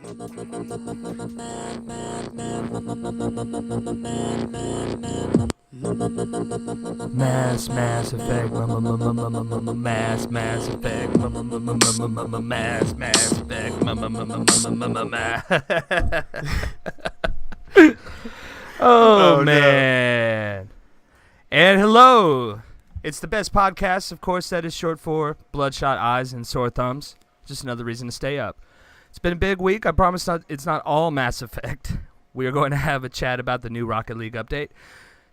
Mass effect, mass effect, mass effect. Oh man. And hello. It's the best podcast, of course, that is short for Bloodshot Eyes and Sore Thumbs. Just another reason to stay up. It's been a big week. I promise it's not all Mass Effect. We are going to have a chat about the new Rocket League update.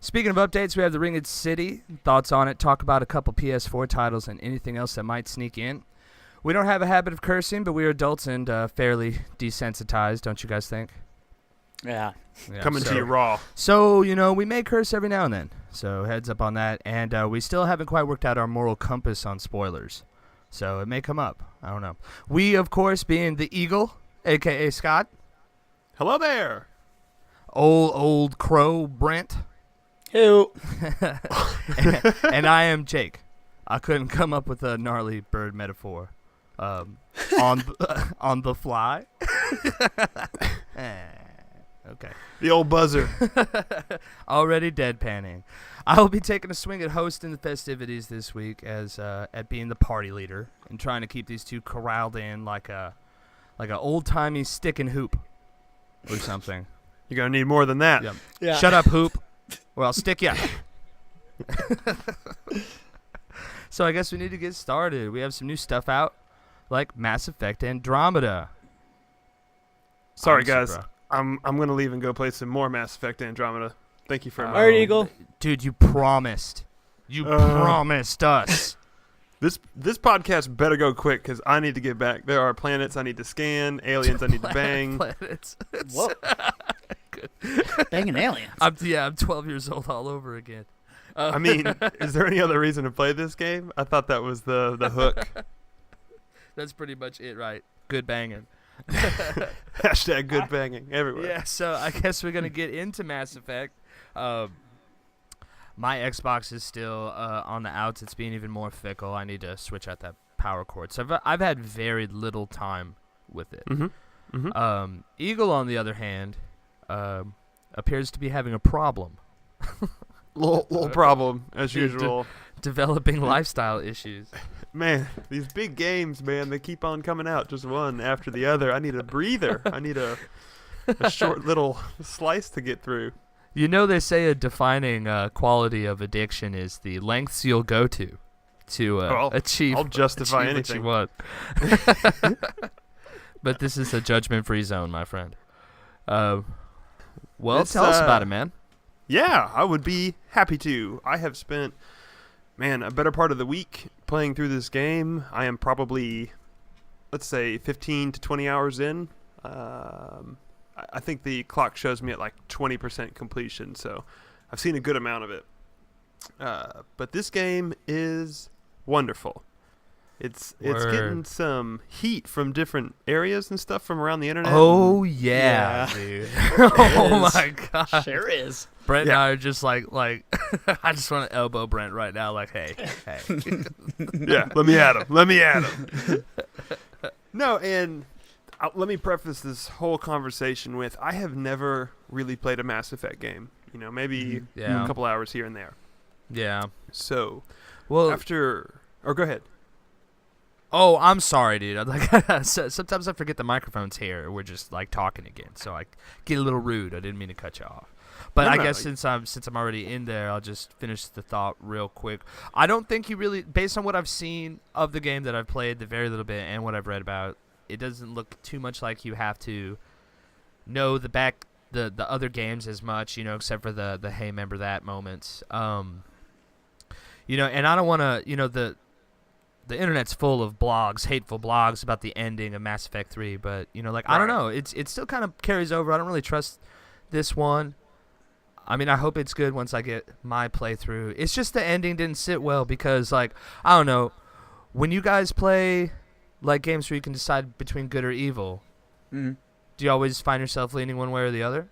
Speaking of updates, we have the Ringed City, thoughts on it, talk about a couple PS4 titles and anything else that might sneak in. We don't have a habit of cursing, but we are adults and fairly desensitized, don't you guys think? Yeah. Coming to you raw. So, we may curse every now and then. So heads up on that. And we still haven't quite worked out our moral compass on spoilers. So it may come up. I don't know. We, of course, being the Eagle, a.k.a. Scott. Hello there. Old Crow Brent. Who? and I am Jake. I couldn't come up with a gnarly bird metaphor on the fly. Okay. The old buzzer. Already deadpanning. I will be taking a swing at hosting the festivities this week as at being the party leader and trying to keep these two corralled in like a old-timey stick and hoop or something. You're going to need more than that. Yep. Yeah. Shut up, hoop, or I'll stick ya. So I guess we need to get started. We have some new stuff out, like Mass Effect Andromeda. Sorry, Honestly, guys. bro. I'm going to leave and go play some more Mass Effect Andromeda. Thank you for All right, Eagle. Dude, you promised. You promised us. This podcast better go quick because I need to get back. There are planets I need to scan, aliens I need to bang. Planets. Whoa. Banging aliens. I'm 12 years old all over again. I mean, is there any other reason to play this game? I thought that was the hook. That's pretty much it, right? Good banging. Hashtag good banging everywhere. Yeah, so I guess we're going to get into Mass Effect. My Xbox is still on the outs. It's being even more fickle. I need to switch out that power cord. So I've had very little time with it. Mm-hmm. Mm-hmm. Eagle, on the other hand, appears to be having a problem. Little problem, as usual. Developing lifestyle issues. Man, these big games, man, they keep on coming out just one after the other. I need a breather. I need a short little slice to get through. They say a defining quality of addiction is the lengths you'll go to achieve. I'll justify achieve anything. What you want. But this is a judgment-free zone, my friend. Tell us about it, man. Yeah, I would be happy to. I have spent, a better part of the week playing through this game. I am probably, let's say, 15 to 20 hours in. I think the clock shows me at like 20% completion, so I've seen a good amount of it. But this game is wonderful. It's getting some heat from different areas and stuff from around the internet. Oh, yeah. Dude. Oh, my God. Sure is. Brent and I are just like I just want to elbow Brent right now, like, hey. Yeah, let me at him. No, and let me preface this whole conversation with I have never really played a Mass Effect game. Maybe a couple hours here and there. Yeah. So, well, go ahead. Oh, I'm sorry, dude. Sometimes I forget the microphone's here. We're just like talking again, so I get a little rude. I didn't mean to cut you off. But I guess since I'm already in there, I'll just finish the thought real quick. I don't think you really, based on what I've seen of the game that I've played, the very little bit, and what I've read about, it doesn't look too much like you have to know the other games as much, except for the hey, remember that moments. And I don't want to, the internet's full of blogs, hateful blogs about the ending of Mass Effect 3, but right. I don't know. It still kind of carries over. I don't really trust this one. I mean, I hope it's good once I get my playthrough. It's just the ending didn't sit well because, I don't know, when you guys play, games where you can decide between good or evil, do you always find yourself leaning one way or the other?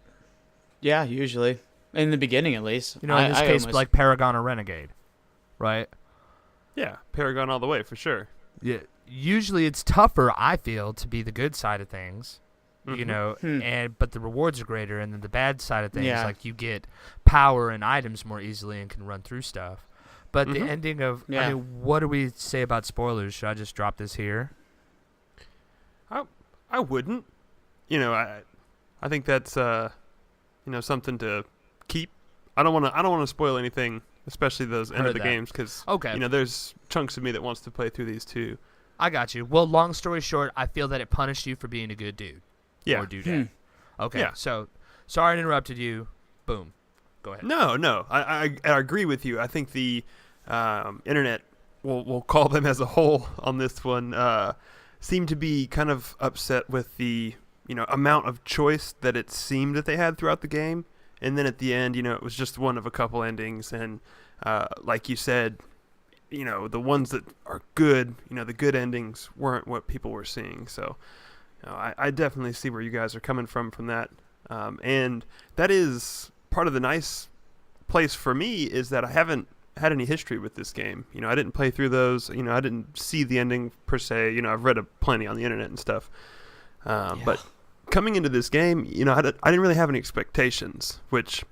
Yeah, usually. In the beginning, at least. In this case, like Paragon or Renegade, right? Yeah, Paragon all the way, for sure. Yeah. Usually it's tougher, I feel, to be the good side of things. you Mhm. know, but the rewards are greater, and then the bad side of things, Yeah. like you get power and items more easily and can run through stuff. But the Mhm. ending of, Yeah. I mean, what do we say about spoilers? Should I just drop this here? I wouldn't. You know, I think that's something to keep. I don't want to spoil anything, especially those end of Heard the that. games, because Okay. there's chunks of me that wants to play through these too. I got you. Well, long story short, I feel that it punished you for being a good dude. Yeah. Or dudette. Okay. Yeah. So, sorry I interrupted you. Boom. Go ahead. No. I agree with you. I think the internet, we'll call them as a whole on this one, seemed to be kind of upset with the amount of choice that it seemed that they had throughout the game. And then at the end, it was just one of a couple endings. And like you said, the ones that are good, the good endings weren't what people were seeing. So I definitely see where you guys are coming from that. And that is part of the nice place for me, is that I haven't had any history with this game. I didn't play through those. I didn't see the ending per se. I've read plenty on the internet and stuff. But coming into this game, I didn't really have any expectations, which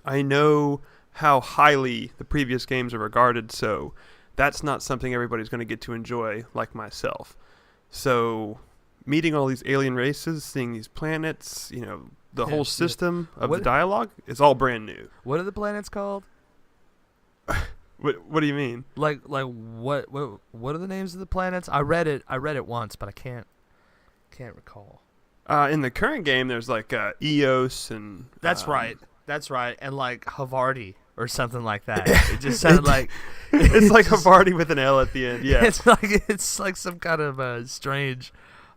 I know how highly the previous games are regarded, so that's not something everybody's going to get to enjoy like myself. So meeting all these alien races, seeing these planets, the whole system of the dialogue is all brand new. What are the planets called? What do you mean? Like what are the names of the planets? I read it once, but I can't recall. In the current game, there's like EOS and... That's right. And like Havarti or something like that. It just sounded like... It's like Havarti with an L at the end, yeah. It's like some kind of strange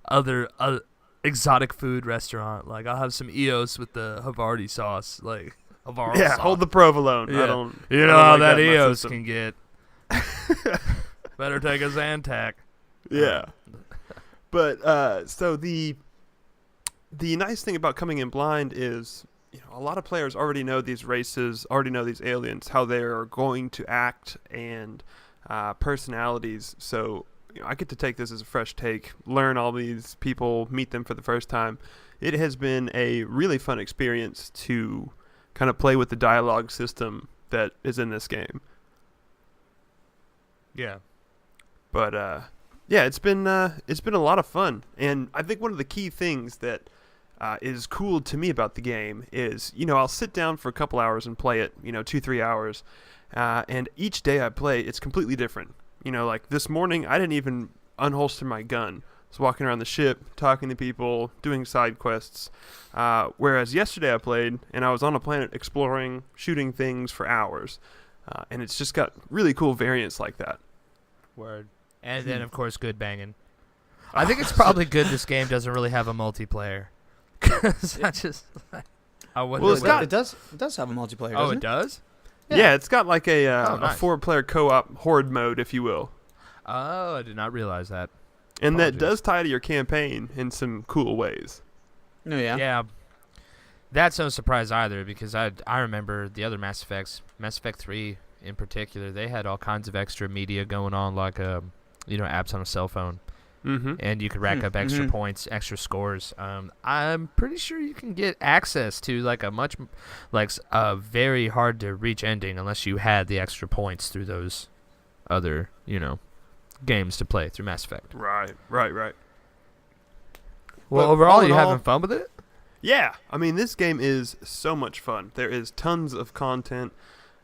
other exotic food restaurant. Like, I'll have some EOS with the Havarti sauce. Like, Havarti sauce. Hold the provolone. Yeah. I don't You know I don't how like that in my EOS system. can get. Better take a Zantac. Yeah. But so the nice thing about coming in blind is, a lot of players already know these races, already know these aliens, how they are going to act, and personalities. So I get to take this as a fresh take, learn all these people, meet them for the first time. It has been a really fun experience to kind of play with the dialogue system that is in this game. Yeah. But yeah, it's been a lot of fun, and I think one of the key things that is cool to me about the game is, I'll sit down for a couple hours and play it, 2-3 hours, and each day I play, it's completely different. Like this morning, I didn't even unholster my gun. I was walking around the ship, talking to people, doing side quests, whereas yesterday I played, and I was on a planet exploring, shooting things for hours, and it's just got really cool variants like that. Word. And then, of course, good banging. I think it's probably good this game doesn't really have a multiplayer. Because I wouldn't. Well, it's got- It does have a multiplayer. Oh, doesn't it does? Yeah, it's got like a nice. 4-player co-op horde mode, if you will. Oh, I did not realize that. And that Apologies. does tie to your campaign in some cool ways. No, yeah. Yeah. That's no surprise either, because I remember the other Mass Effects, Mass Effect 3 in particular, they had all kinds of extra media going on, like apps on a cell phone. Mm-hmm. And you could rack up extra points, extra scores. I'm pretty sure you can get access to like a very hard to reach ending unless you had the extra points through those other, games to play through Mass Effect. Right. Well, But overall, all in you all- having fun with it? Yeah, I mean, this game is so much fun. There is tons of content,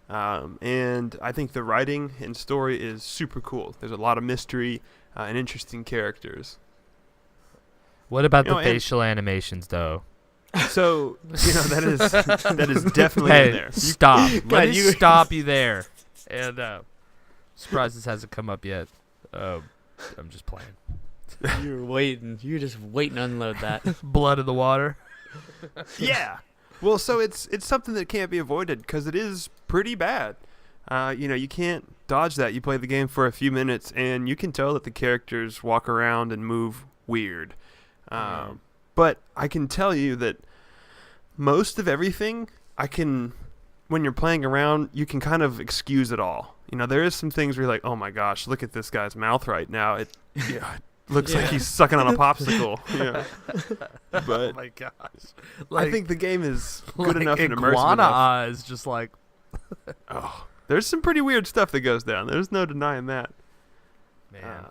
and I think the writing and story is super cool. There's a lot of mystery and interesting characters. What about You know, the and- facial animations, though? So, that is definitely Hey, in there. stop. Let God, me you- stop you there. And surprised this hasn't come up yet. I'm just playing. You're waiting. You're just waiting to unload that. Blood in the water. Yeah. Well, so it's something that can't be avoided because it is pretty bad. You can't dodge that. You play the game for a few minutes, and you can tell that the characters walk around and move weird. But I can tell you that most of everything, when you're playing around, you can kind of excuse it all. There is some things where you're like, oh my gosh, look at this guy's mouth right now. looks like he's sucking on a popsicle. Yeah. But Oh my gosh! I think the game is good like enough and immersive iguana enough. eyes, just like Oh, there's some pretty weird stuff that goes down. There's no denying that. man.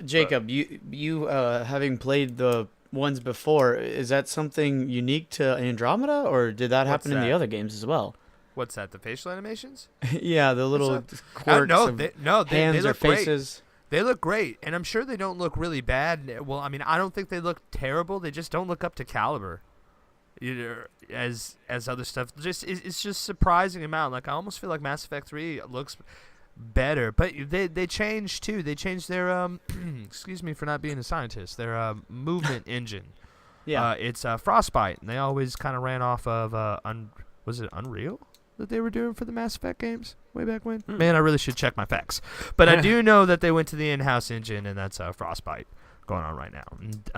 Jacob, you having played the ones before, is that something unique to Andromeda, or did that happen in the that? other games as well? What's that? The facial animations? Yeah, the little quirks No, of they hands or look great. faces. They look great, and I'm sure they don't look really bad. Well, I mean, I don't think they look terrible. They just don't look up to caliber, either as other stuff. It's just surprising amount. Like I almost feel like Mass Effect 3 looks better, but they changed too. They changed their excuse me for not being a scientist. Their movement engine. Yeah. It's Frostbite, and they always kind of ran off of was it Unreal that they were doing for the Mass Effect games way back when? Man, I really should check my facts. But I do know that they went to the in-house engine, and that's Frostbite going on right now. And,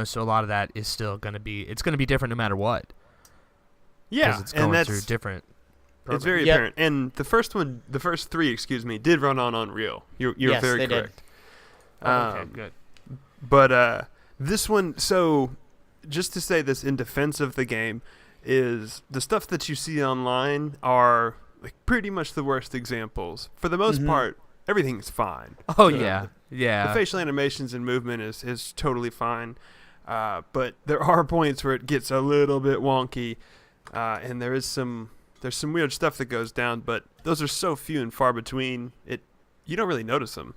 so a lot of that is still going to be different no matter what. Yeah, 'Cause it's going through different. It's very apparent. And the first 3, did run on Unreal. You're Yes, very they did. correct. Okay, good. But this one, so just to say this in defense of the game, is the stuff that you see online are like pretty much the worst examples. For the most part, everything's fine. Oh, yeah. Yeah. The facial animations and movement is totally fine. But there are points where it gets a little bit wonky, and there's some weird stuff that goes down, but those are so few and far between. You don't really notice them.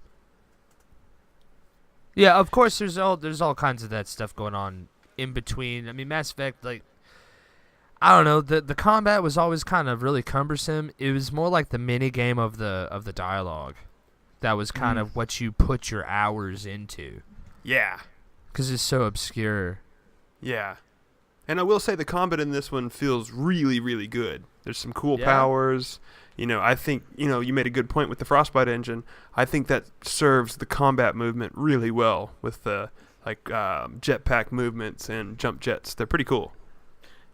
Yeah, of course. There's all kinds of that stuff going on in between. I mean, Mass Effect, like, I don't know. The combat was always kind of really cumbersome. It was more like the mini game of the dialogue. That was kind of what you put your hours into. Yeah, because it's so obscure. Yeah, and I will say the combat in this one feels really, really good. There's some cool powers. I think, you made a good point with the Frostbite engine. I think that serves the combat movement really well with the jetpack movements and jump jets. They're pretty cool.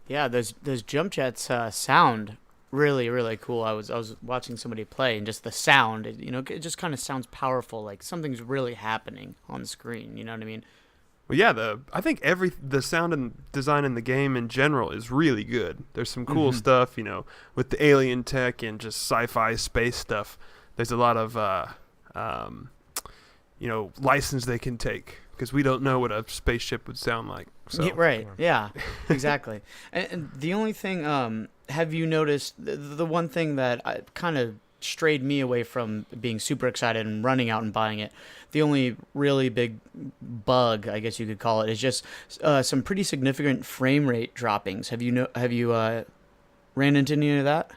Yeah, those jump jets sound really, really cool. I was watching somebody play, and just the sound, it just kind of sounds powerful, like something's really happening on the screen. You know what I mean? Well, yeah, I think the sound and design in the game in general is really good. There's some cool stuff, with the alien tech and just sci-fi space stuff. There's a lot of, license they can take, because we don't know what a spaceship would sound like. So. Yeah, right. Yeah, exactly. And the only thing, have you noticed, the one thing that kind of strayed me away from being super excited and running out and buying it, the only really big bug, I guess you could call it, is just some pretty significant frame rate droppings. Have you ran into any of that?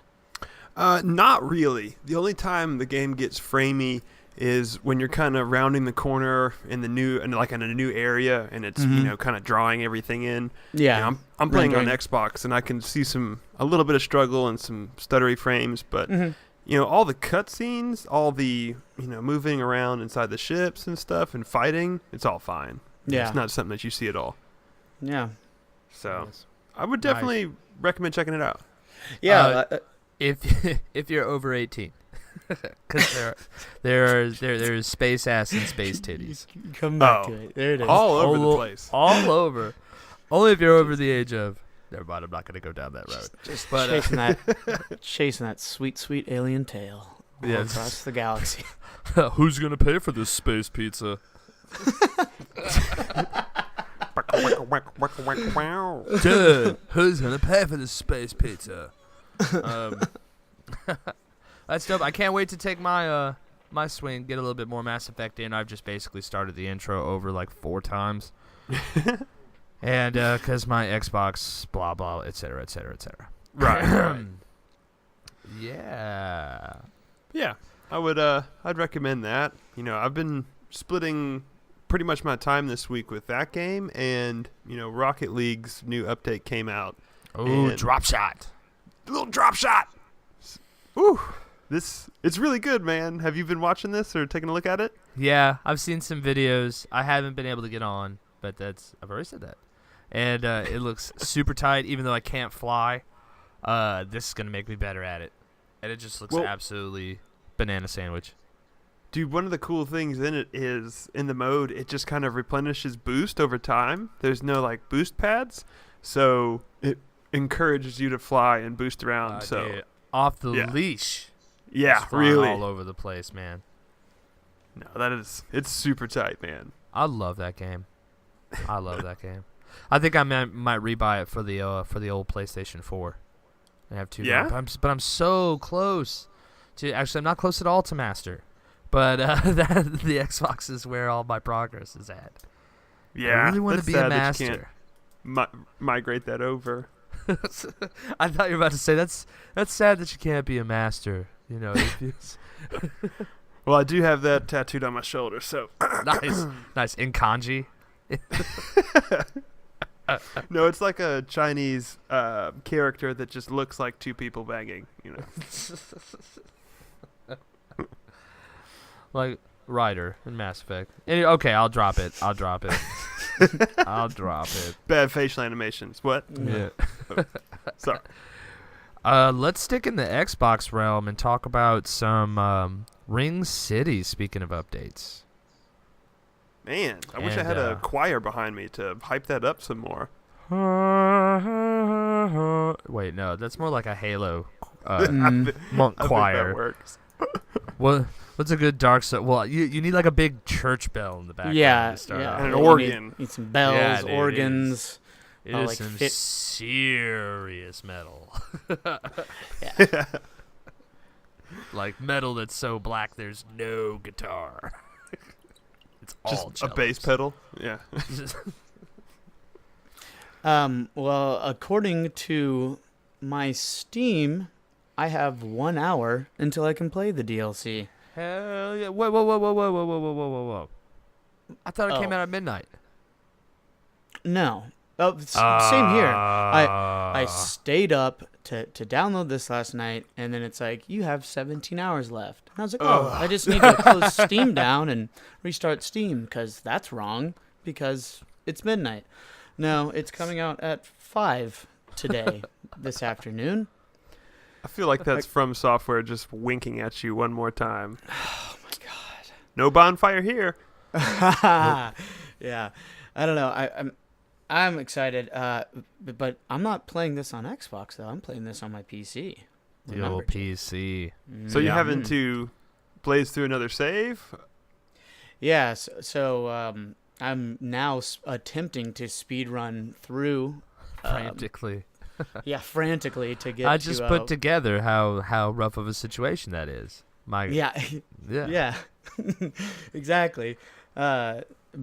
Not really. The only time the game gets framey is when you're kind of rounding the corner in a new area, and it's kind of drawing everything in. Yeah, I'm playing on Xbox, and I can see a little bit of struggle and some stuttery frames, but all the cutscenes, all the moving around inside the ships and stuff and fighting, it's all fine. Yeah, it's not something that you see at all. Yeah, so I would definitely recommend checking it out. Yeah, if you're over 18. Because there's space ass and space titties. Come back to it. There it is. All over the place. All over. Only if you're over the age of. Never mind. I'm not going to go down that road. Just chasing that sweet, sweet alien tail across the galaxy. Who's going to pay for this space pizza? Dude, who's going to pay for this space pizza? That's dope. I can't wait to take my my swing, get a little bit more Mass Effect in. I've just basically started the intro over like 4 times. And because my Xbox, blah, blah, et cetera, et cetera, et cetera. Right. Yeah. Yeah. I'd recommend that. I've been splitting pretty much my time this week with that game, and, Rocket League's new update came out. Oh, drop shot. A little drop shot. Ooh. It's really good, man. Have you been watching this or taking a look at it? Yeah, I've seen some videos. I haven't been able to get on, but I've already said that. And it looks super tight, even though I can't fly. This is going to make me better at it. And it just looks absolutely banana sandwich. Dude, one of the cool things in it is in the mode, it just kind of replenishes boost over time. There's no like boost pads, so it encourages you to fly and boost around. Dude, off the leash. Yeah, Just flying really. all over the place, man. No, it's super tight, man. I love that game. I love that game. I think I might rebuy it for the old PlayStation 4. I have two. Yeah? But I'm so close to. Actually, I'm not close at all to Master. But the Xbox is where all my progress is at. Yeah, I really want to be a that you Master. can't migrate that over. I thought you were about to say that's sad that you can't be a Master. You know. Well, I do have that tattooed on my shoulder, so nice in kanji. No, it's like a Chinese character that just looks like two people banging. You know. Like Ryder in Mass Effect. Okay, I'll drop it. I'll drop it. Bad facial animations. What? Yeah. Sorry. Let's stick in the Xbox realm and talk about some Ring City. Speaking of updates, Man, I wish I had a choir behind me to hype that up some more. Wait, no, that's more like a Halo Monk monk I think choir. that works. What's a good dark side? Well, you need like a big church bell in the background. Yeah, to start yeah. off. And an You organ. Need some bells, Yeah, dude, organs. It Oh, is like some fit- serious metal. Yeah. Like metal that's so black there's no guitar. It's all Just a bass pedal. Yeah. Well, according to my Steam, I have 1 hour until I can play the DLC. Hell yeah! Whoa! I thought it came out at midnight. No. Oh, same here. I stayed up to download this last night, and then it's like, you have 17 hours left. And I was like, I just need to close Steam down and restart Steam, because that's wrong, because it's midnight. No, it's coming out at 5 today, this afternoon. I feel like that's From Software just winking at you one more time. Oh, my God. No bonfire here. Yeah. I don't know. I'm excited, but I'm not playing this on Xbox, though. I'm playing this on my PC. The old PC. So you Yeah. having to blaze through another save? Yeah, so I'm now attempting to speed run through Frantically. frantically to get. I just put together how rough of a situation that is. Yeah, Yeah. exactly.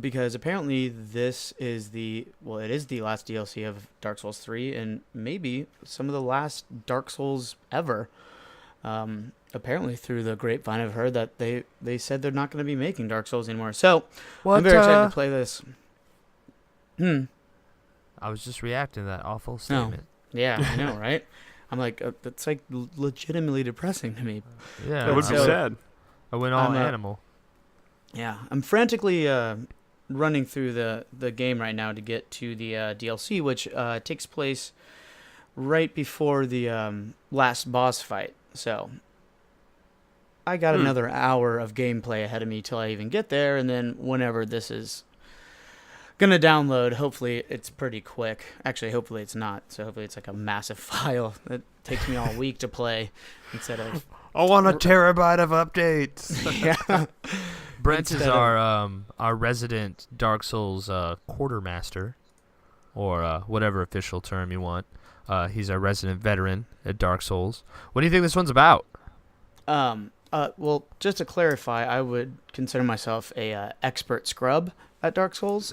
Because apparently this is it is the last DLC of Dark Souls 3, and maybe some of the last Dark Souls ever. Apparently through the grapevine, I've heard that they said they're not going to be making Dark Souls anymore. So I'm very excited to play this. I was just reacting to that awful statement. Yeah, I know, right? I'm like, that's like legitimately depressing to me. Yeah. That would be so- sad. I went all I'm, animal. Yeah, I'm frantically running through the game right now to get to the DLC, which takes place right before the last boss fight. So I got another hour of gameplay ahead of me till I even get there, and then whenever this is gonna download, hopefully it's pretty quick. Actually, hopefully it's not. So hopefully it's like a massive file that takes me all week to play instead of. I want a terabyte of updates. Yeah. Brent is Instead of- our resident Dark Souls quartermaster, or whatever official term you want. He's our resident veteran at Dark Souls. What do you think this one's about? Well, just to clarify, I would consider myself a expert scrub at Dark Souls.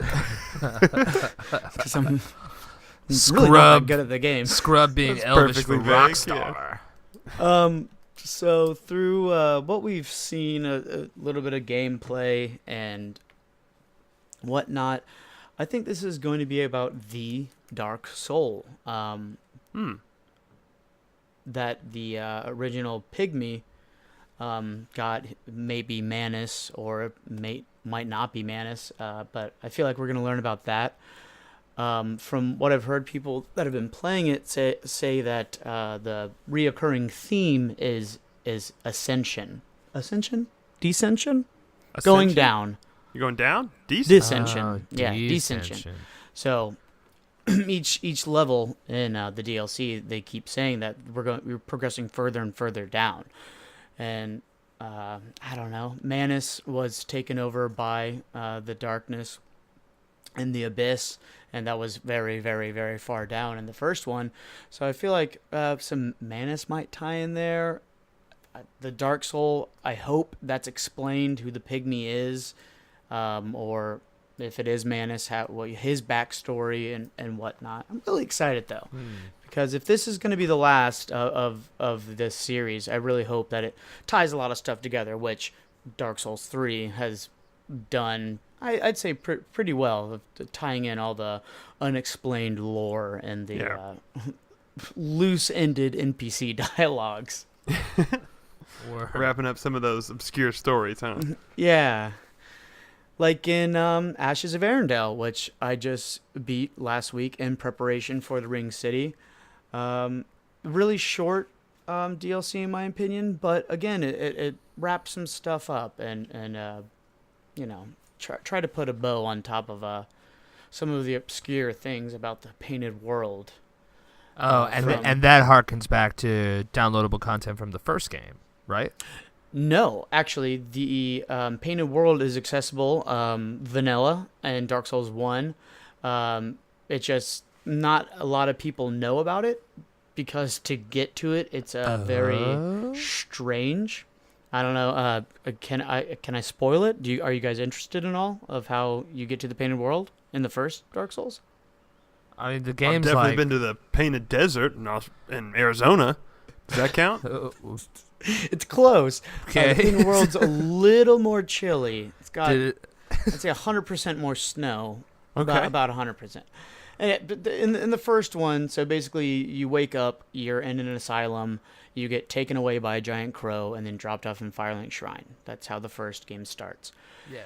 'Cause I'm really not that good at the game. Scrub being That's Elvish for perfectly vague, Rockstar. So through what we've seen, a little bit of gameplay and whatnot, I think this is going to be about the Dark Soul. That the original Pygmy got maybe Manus, or might not be Manus, but I feel like we're going to learn about that. From what I've heard, people that have been playing it say that the reoccurring theme is ascension. Ascension? Descension? Ascension? Going down. You're going down? Decent. Descension. Yeah, Descension. So each level in the DLC, they keep saying that we're progressing further and further down, and I don't know. Manus was taken over by the darkness and the abyss, and that was very, very, very far down in the first one. So I feel like some Manus might tie in there. The Dark Soul, I hope that's explained who the pygmy is, or if it is Manus, his backstory and whatnot. I'm really excited though, because if this is going to be the last of this series, I really hope that it ties a lot of stuff together, which Dark Souls 3 has done. I'd say pretty well, of tying in all the unexplained lore and the loose-ended NPC dialogues. Wrapping up some of those obscure stories, huh? Yeah. Like in Ashes of Arendelle, which I just beat last week in preparation for the Ring City. Really short DLC in my opinion, but again, it wraps some stuff up and try to put a bow on top of some of the obscure things about the painted world. Oh, and that harkens back to downloadable content from the first game, right? No, actually, the painted world is accessible vanilla in Dark Souls 1. It's just not a lot of people know about it because to get to it, it's very strange. I don't know. Can I spoil it? Are you guys interested in all of how you get to the painted world in the first Dark Souls? I mean, the game's I've definitely been to the Painted Desert in Arizona. Does that count? It's close. Okay. The painted world's a little more chilly. It's got, I'd say, 100% more snow. Okay. About 100%. And in the first one, so basically you wake up, you're in an asylum, you get taken away by a giant crow, and then dropped off in Firelink Shrine. That's how the first game starts. Yes.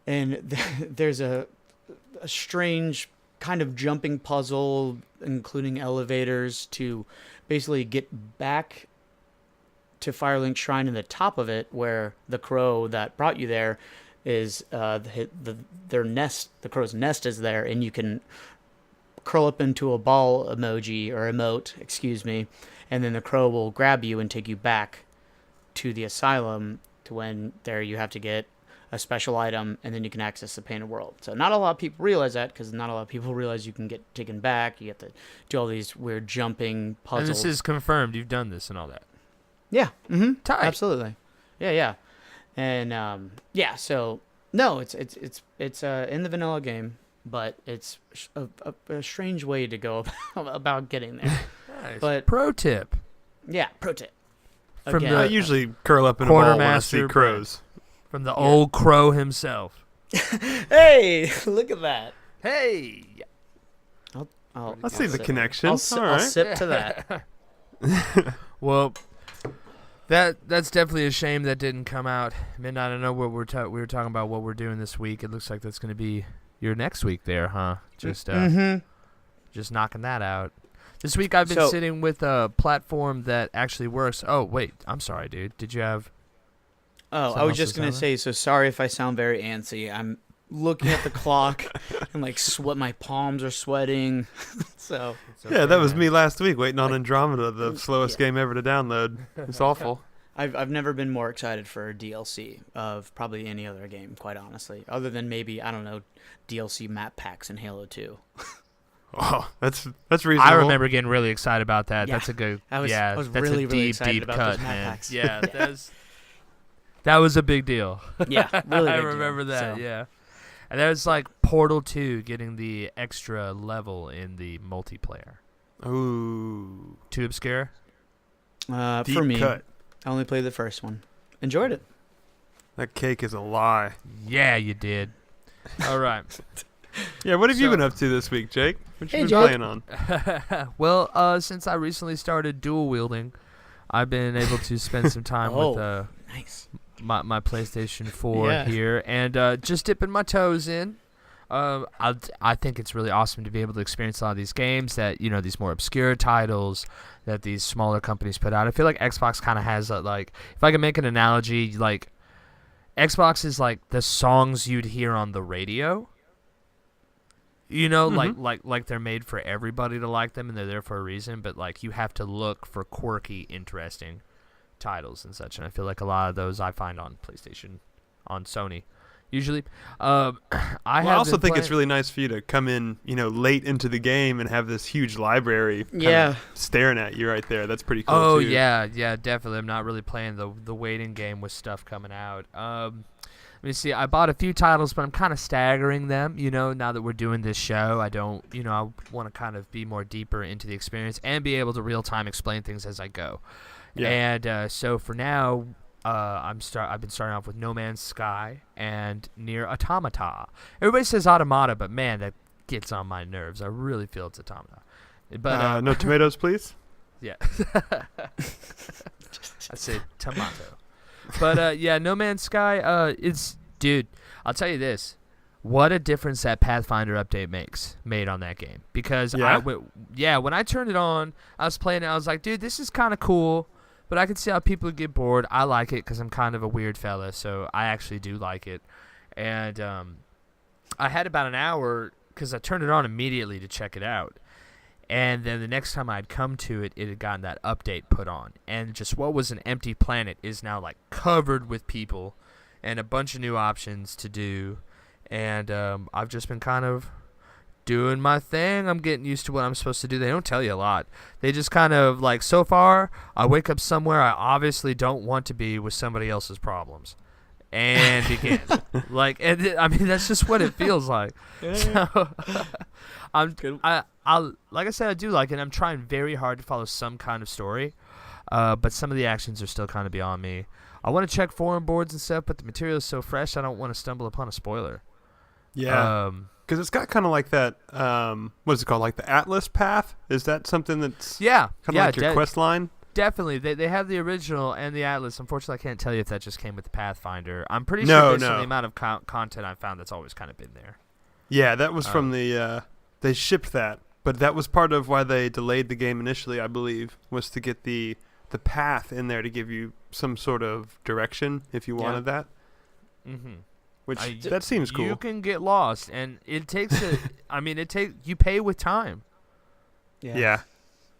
And there's a strange kind of jumping puzzle, including elevators, to basically get back to Firelink Shrine in the top of it, where the crow that brought you there is their nest. The crow's nest is there, and you can curl up into a ball emote, excuse me, and then the crow will grab you and take you back to the asylum. To when there you have to get a special item, and then you can access the painted world. So not a lot of people realize that, because not a lot of people realize you can get taken back. You have to do all these weird jumping puzzles. And this is confirmed. You've done this and all that. Yeah. Mm-hmm. Tight. Absolutely. Yeah. And so no, it's in the vanilla game, but it's a strange way to go about getting there. Nice. But pro tip. Yeah, pro tip. From Again, I usually curl up in a ball when I see Quartermaster crows. From the old crow himself. Hey, look at that. Hey. I'll see the sip. connection. I'll All right. sip to that. Well, that's definitely a shame that didn't come out. Midnight, I know what we were talking about what we're doing this week. It looks like that's going to be your next week there, huh? Just knocking that out. This week I've been sitting with a platform that actually works. Oh, wait. I'm sorry, dude. Did you have... Oh, I was just going to say, so sorry if I sound very antsy. I'm looking at the clock and my palms are sweating. So Okay, Yeah, that was man. me last week waiting on Andromeda, the slowest game ever to download. It's awful. I've never been more excited for a DLC of probably any other game, quite honestly, other than maybe, I don't know, DLC map packs in Halo 2. Oh, that's reasonable. I remember getting really excited about that. Yeah. That's a good. I was that's really, a really deep, excited deep about cut, those map man. packs. Yeah, that was a big deal. Yeah, really I big deal. remember that. So, Yeah, and that was like Portal 2 getting the extra level in the multiplayer. Ooh. Too obscure. Deep for me, cut. I only played the first one. Enjoyed it. That cake is a lie. Yeah, you did. All right. Yeah, what have you So- been up to this week, Jake? What you Hey, been Jake. playing on? Well, since I recently started dual wielding, I've been able to spend some time with Nice. my PlayStation 4 Yeah. here, and just dipping my toes in. I think it's really awesome to be able to experience a lot of these games that, these more obscure titles that these smaller companies put out. I feel like Xbox kind of has if I can make an analogy, like Xbox is like the songs you'd hear on the radio. You know, like they're made for everybody to like them, and they're there for a reason. But like, you have to look for quirky, interesting titles and such. And I feel like a lot of those I find on PlayStation, on Sony, usually. I also think it's really nice for you to come in, late into the game and have this huge library staring at you right there. That's pretty cool. Oh too. yeah, definitely. I'm not really playing the waiting game with stuff coming out. Let me see. I bought a few titles, but I'm kind of staggering them. Now that we're doing this show, I don't. I want to kind of be more deeper into the experience and be able to real time explain things as I go. Yeah. And so for now, I've been starting off with No Man's Sky and Nier Automata. Everybody says Automata, but man, that gets on my nerves. I really feel it's Automata. But no tomatoes, please. Yeah. I say tomato. But No Man's Sky, dude, I'll tell you this. What a difference that Pathfinder update made on that game. Because when I turned it on, I was playing it, I was like, dude, this is kind of cool, but I can see how people get bored. I like it because I'm kind of a weird fella, so I actually do like it. And I had about an hour because I turned it on immediately to check it out. And then the next time I'd come to it, it had gotten that update put on. And just what was an empty planet is now like covered with people and a bunch of new options to do. And I've just been kind of doing my thing. I'm getting used to what I'm supposed to do. They don't tell you a lot. They just kind of like, so far, I wake up somewhere I obviously don't want to be with somebody else's problems. And begin. Like, that's just what it feels like. So, like I said, I do like it. I'm trying very hard to follow some kind of story, but some of the actions are still kind of beyond me. I want to check forum boards and stuff, but the material is so fresh, I don't want to stumble upon a spoiler. Yeah, because it's got kind of like that. What is it called? Like the Atlas path? Is that something that's kind of like your quest line? Definitely. They have the original and the Atlas. Unfortunately, I can't tell you if that just came with the Pathfinder. I'm pretty sure based on the amount of content I've found, that's always kind of been there. Yeah, that was from the... they shipped that, but that was part of why they delayed the game initially, I believe, was to get the path in there to give you some sort of direction if you wanted that. Mm-hmm. Which, that seems cool. You can get lost, and it takes you pay with time. Yeah.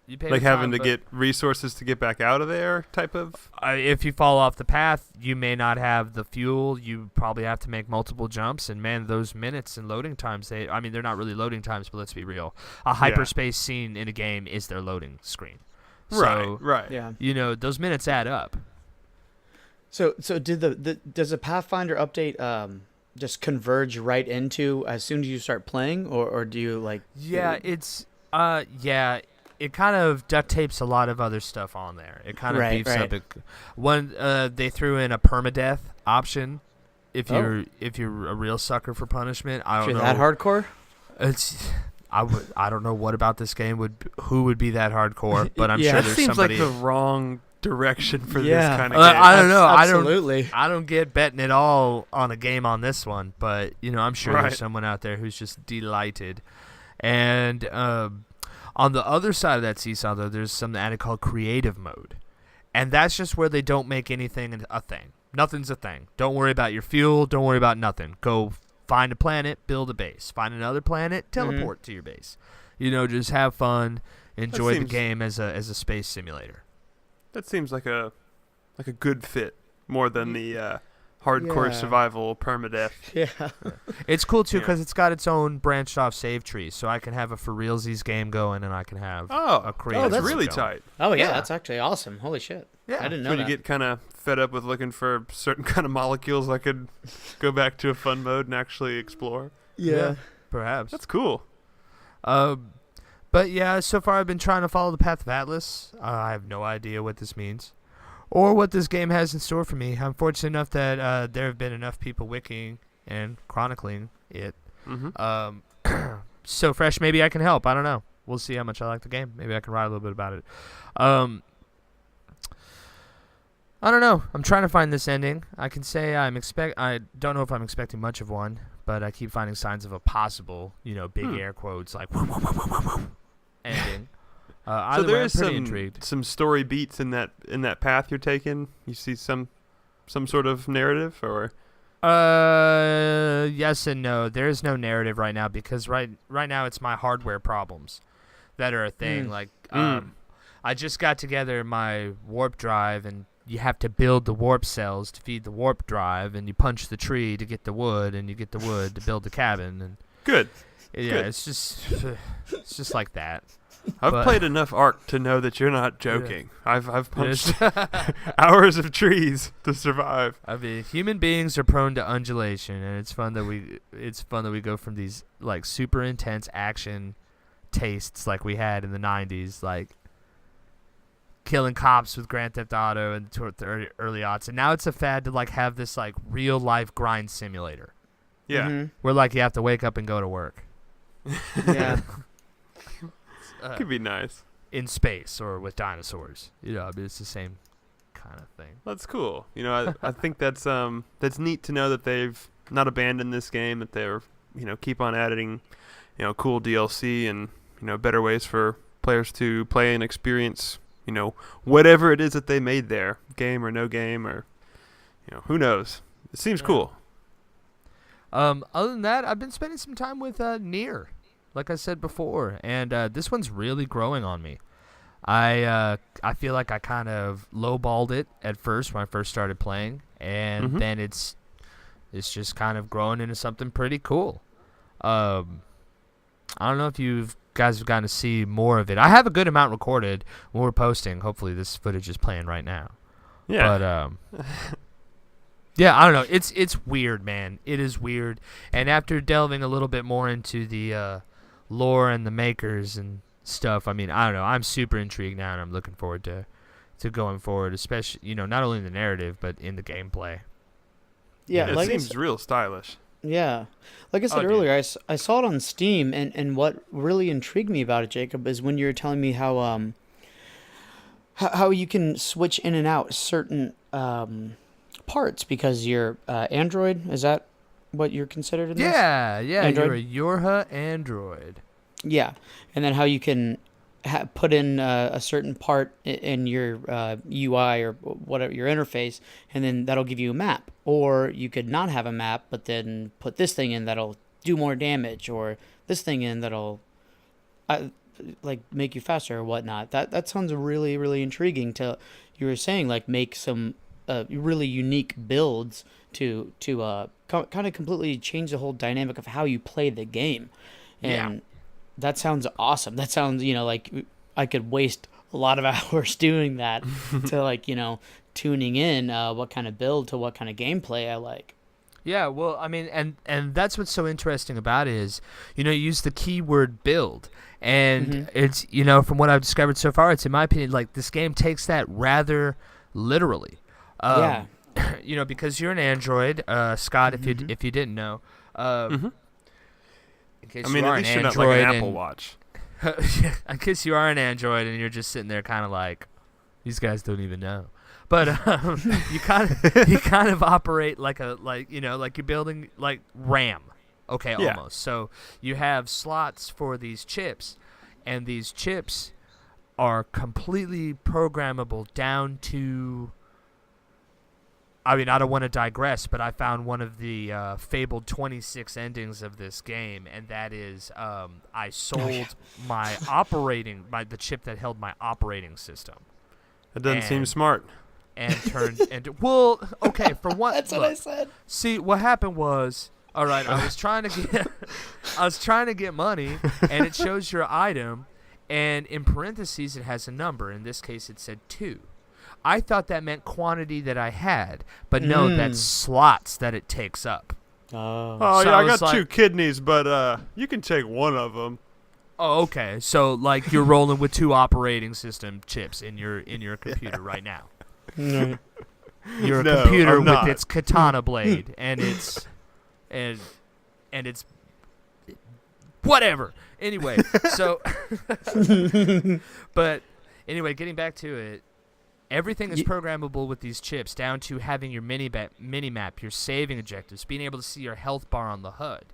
You pay like having to get resources to get back out of there type of? If you fall off the path, you may not have the fuel. You probably have to make multiple jumps. And, man, those minutes and loading times, they're not really loading times, but let's be real. A hyperspace scene in a game is their loading screen. So, right. Yeah. Those minutes add up. So does the Pathfinder update just converge right into as soon as you start playing, or do you like? Yeah, it kind of duct tapes a lot of other stuff on there. It kind of beefs up it. They threw in a permadeath option if you're a real sucker for punishment. I don't know. If you're that hardcore? I don't know what about this game who would be that hardcore, but I'm sure there's somebody. That seems like the wrong direction for this kind of game. I don't know. Absolutely. I don't get betting at all on a game on this one, but I'm sure there's someone out there who's just delighted. And on the other side of that seesaw, though, there's something added called creative mode, and that's just where they don't make anything a thing. Nothing's a thing. Don't worry about your fuel. Don't worry about nothing. Go find a planet, build a base. Find another planet, teleport to your base. Just have fun, enjoy the game as a space simulator. That seems like a good fit more than the hardcore survival permadeath. Yeah. It's cool too because it's got its own branched off save tree, so I can have a for realsies game going, and I can have a creative. That's really tight. Oh yeah, that's actually awesome. Holy shit. Yeah, I didn't know when that. you get kind of fed up with looking for certain kind of molecules, I could go back to a fun mode and actually explore. Yeah, perhaps. That's cool. But yeah, so far I've been trying to follow the path of Atlas. I have no idea what this means or what this game has in store for me. I'm fortunate enough that there have been enough people wikiing and chronicling it. Mm-hmm. So fresh, maybe I can help. I don't know. We'll see how much I like the game. Maybe I can write a little bit about it. I don't know. I'm trying to find this ending. I can say I don't know if I'm expecting much of one, but I keep finding signs of a possible, big air quotes like ending. So there is intrigued. some story beats in that path you're taking. You see some sort of narrative, or Yes and no. There's no narrative right now because right now it's my hardware problems that are a thing. Like, I just got together my warp drive, and you have to build the warp cells to feed the warp drive, and you punch the tree to get the wood, and you get the wood to build the cabin. And Good. yeah, Good. it's just like that. I've played enough Ark to know that you're not joking. I've punched hours of trees to survive. I mean, human beings are prone to undulation, and it's fun that we go from these like super intense action tastes like we had in the 90s, like killing cops with Grand Theft Auto and the early aughts, and now it's a fad to like have this like real life grind simulator. Yeah. Where like you have to wake up and go to work. Yeah. Could be nice. In space or with dinosaurs. You know, I mean, it's the same kind of thing. That's cool. You know, I think that's neat to know that they've not abandoned this game, that they're, you know, keep on adding, you know, cool DLC and, you know, better ways for players to play and experience, you know, whatever it is that they made there, game or no game, or, you know, who knows. It seems cool. Other than that, I've been spending some time with Nier, like I said before, and this one's really growing on me. I feel like I kind of lowballed it at first when I first started playing, and then it's just kind of growing into something pretty cool. I don't know if you guys have gotten to see more of it. I have a good amount recorded when we're posting. Hopefully this footage is playing right now. Yeah. But yeah, I don't know. It's weird, man. It is weird. And after delving a little bit more into the lore and the makers and stuff, I mean, I don't know. I'm super intrigued now, and I'm looking forward to going forward, especially, you know, not only in the narrative but in the gameplay. Yeah, it like seems real stylish. Yeah. Like I said earlier, I saw it on Steam, and what really intrigued me about it, Jacob, is when you were telling me how you can switch in and out certain parts because you're Android. Is that what you're considered in this? Yeah, Android? you're a Yorha android. Yeah, and then how you can put in a certain part in your UI or whatever, your interface, and then that'll give you a map. Or you could not have a map, but then put this thing in that'll do more damage, or this thing in that'll like make you faster or whatnot. That sounds really, really intriguing. To you were saying, like, make some really unique builds to kind of completely change the whole dynamic of how you play the game. And that sounds awesome. That sounds, you know, like I could waste a lot of hours doing that to, like, you know, tuning in what kind of build to what kind of gameplay I like. Yeah, well, I mean, and that's what's so interesting about it is, you know, you use the keyword build. And it's, you know, from what I've discovered so far, it's, in my opinion, like, this game takes that rather literally. You know, because you're an Android, Scott, if you didn't know. In case I mean, you are at least an you're not Android like an Apple Watch. in case you are an Android and you're just sitting there kind of like, these guys don't even know. But you kind of operate like you're building like RAM. Okay, Yeah. almost. So you have slots for these chips, and these chips are completely programmable down to, I mean, I don't want to digress, but I found one of the fabled 26 endings of this game, and that is I sold the chip that held my operating system. It doesn't seem smart. And turned into, well, okay, for one. That's what I said. See, what happened was, all right, I was trying to get money, and it shows your item, and in parentheses it has a number. In this case, it said 2. I thought that meant quantity that I had, but no, that's slots that it takes up. Oh, So yeah, I was got like, 2 kidneys, but you can take one of them. Oh, okay. So, like, you're rolling with 2 operating system chips in your computer right now. Your No, computer I'm with not. its katana blade and its whatever. Anyway, so but anyway, getting back to it, Everything is programmable with these chips, down to having your mini-map, your saving objectives, being able to see your health bar on the HUD.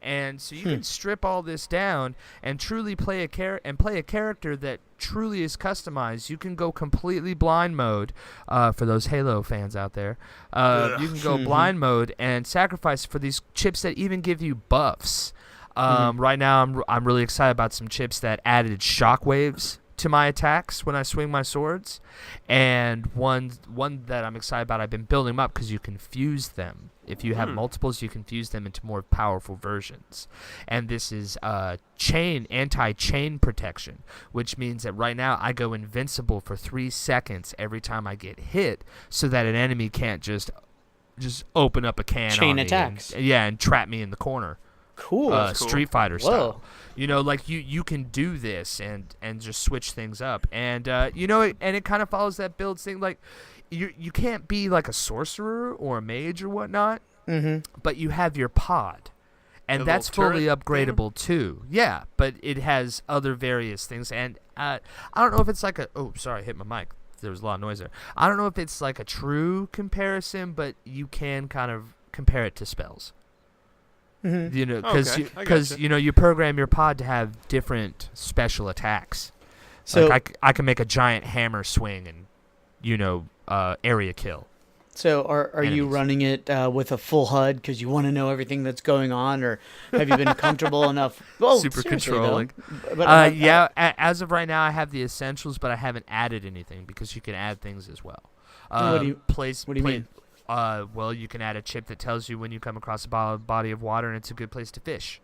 And so you can strip all this down and truly play a character that truly is customized. You can go completely blind mode, for those Halo fans out there. You can go blind mode and sacrifice for these chips that even give you buffs. Right now, I'm really excited about some chips that added shockwaves to my attacks when I swing my swords, and one that I'm excited about, I've been building them up because you can fuse them. If you have multiples, you can fuse them into more powerful versions. And this is anti-chain protection, which means that right now I go invincible for 3 seconds every time I get hit, so that an enemy can't just open up a can chain on me attacks. and trap me in the corner. Cool. Street Fighter Whoa. style. Like you can do this and just switch things up. And and it kind of follows that build thing. Like you can't be like a sorcerer or a mage or whatnot, but you have your pod. And that's fully upgradable too. Yeah, but it has other various things. And I don't know if it's like I hit my mic. There was a lot of noise there. I don't know if it's like a true comparison, but you can kind of compare it to spells. Because you program your pod to have different special attacks. So like I can make a giant hammer swing and area kill. So are you running it with a full HUD because you want to know everything that's going on, or have you been comfortable enough? Well, super controlling. As of right now, I have the essentials, but I haven't added anything because you can add things as well. What do you mean? Well, you can add a chip that tells you when you come across a body of water and it's a good place to fish.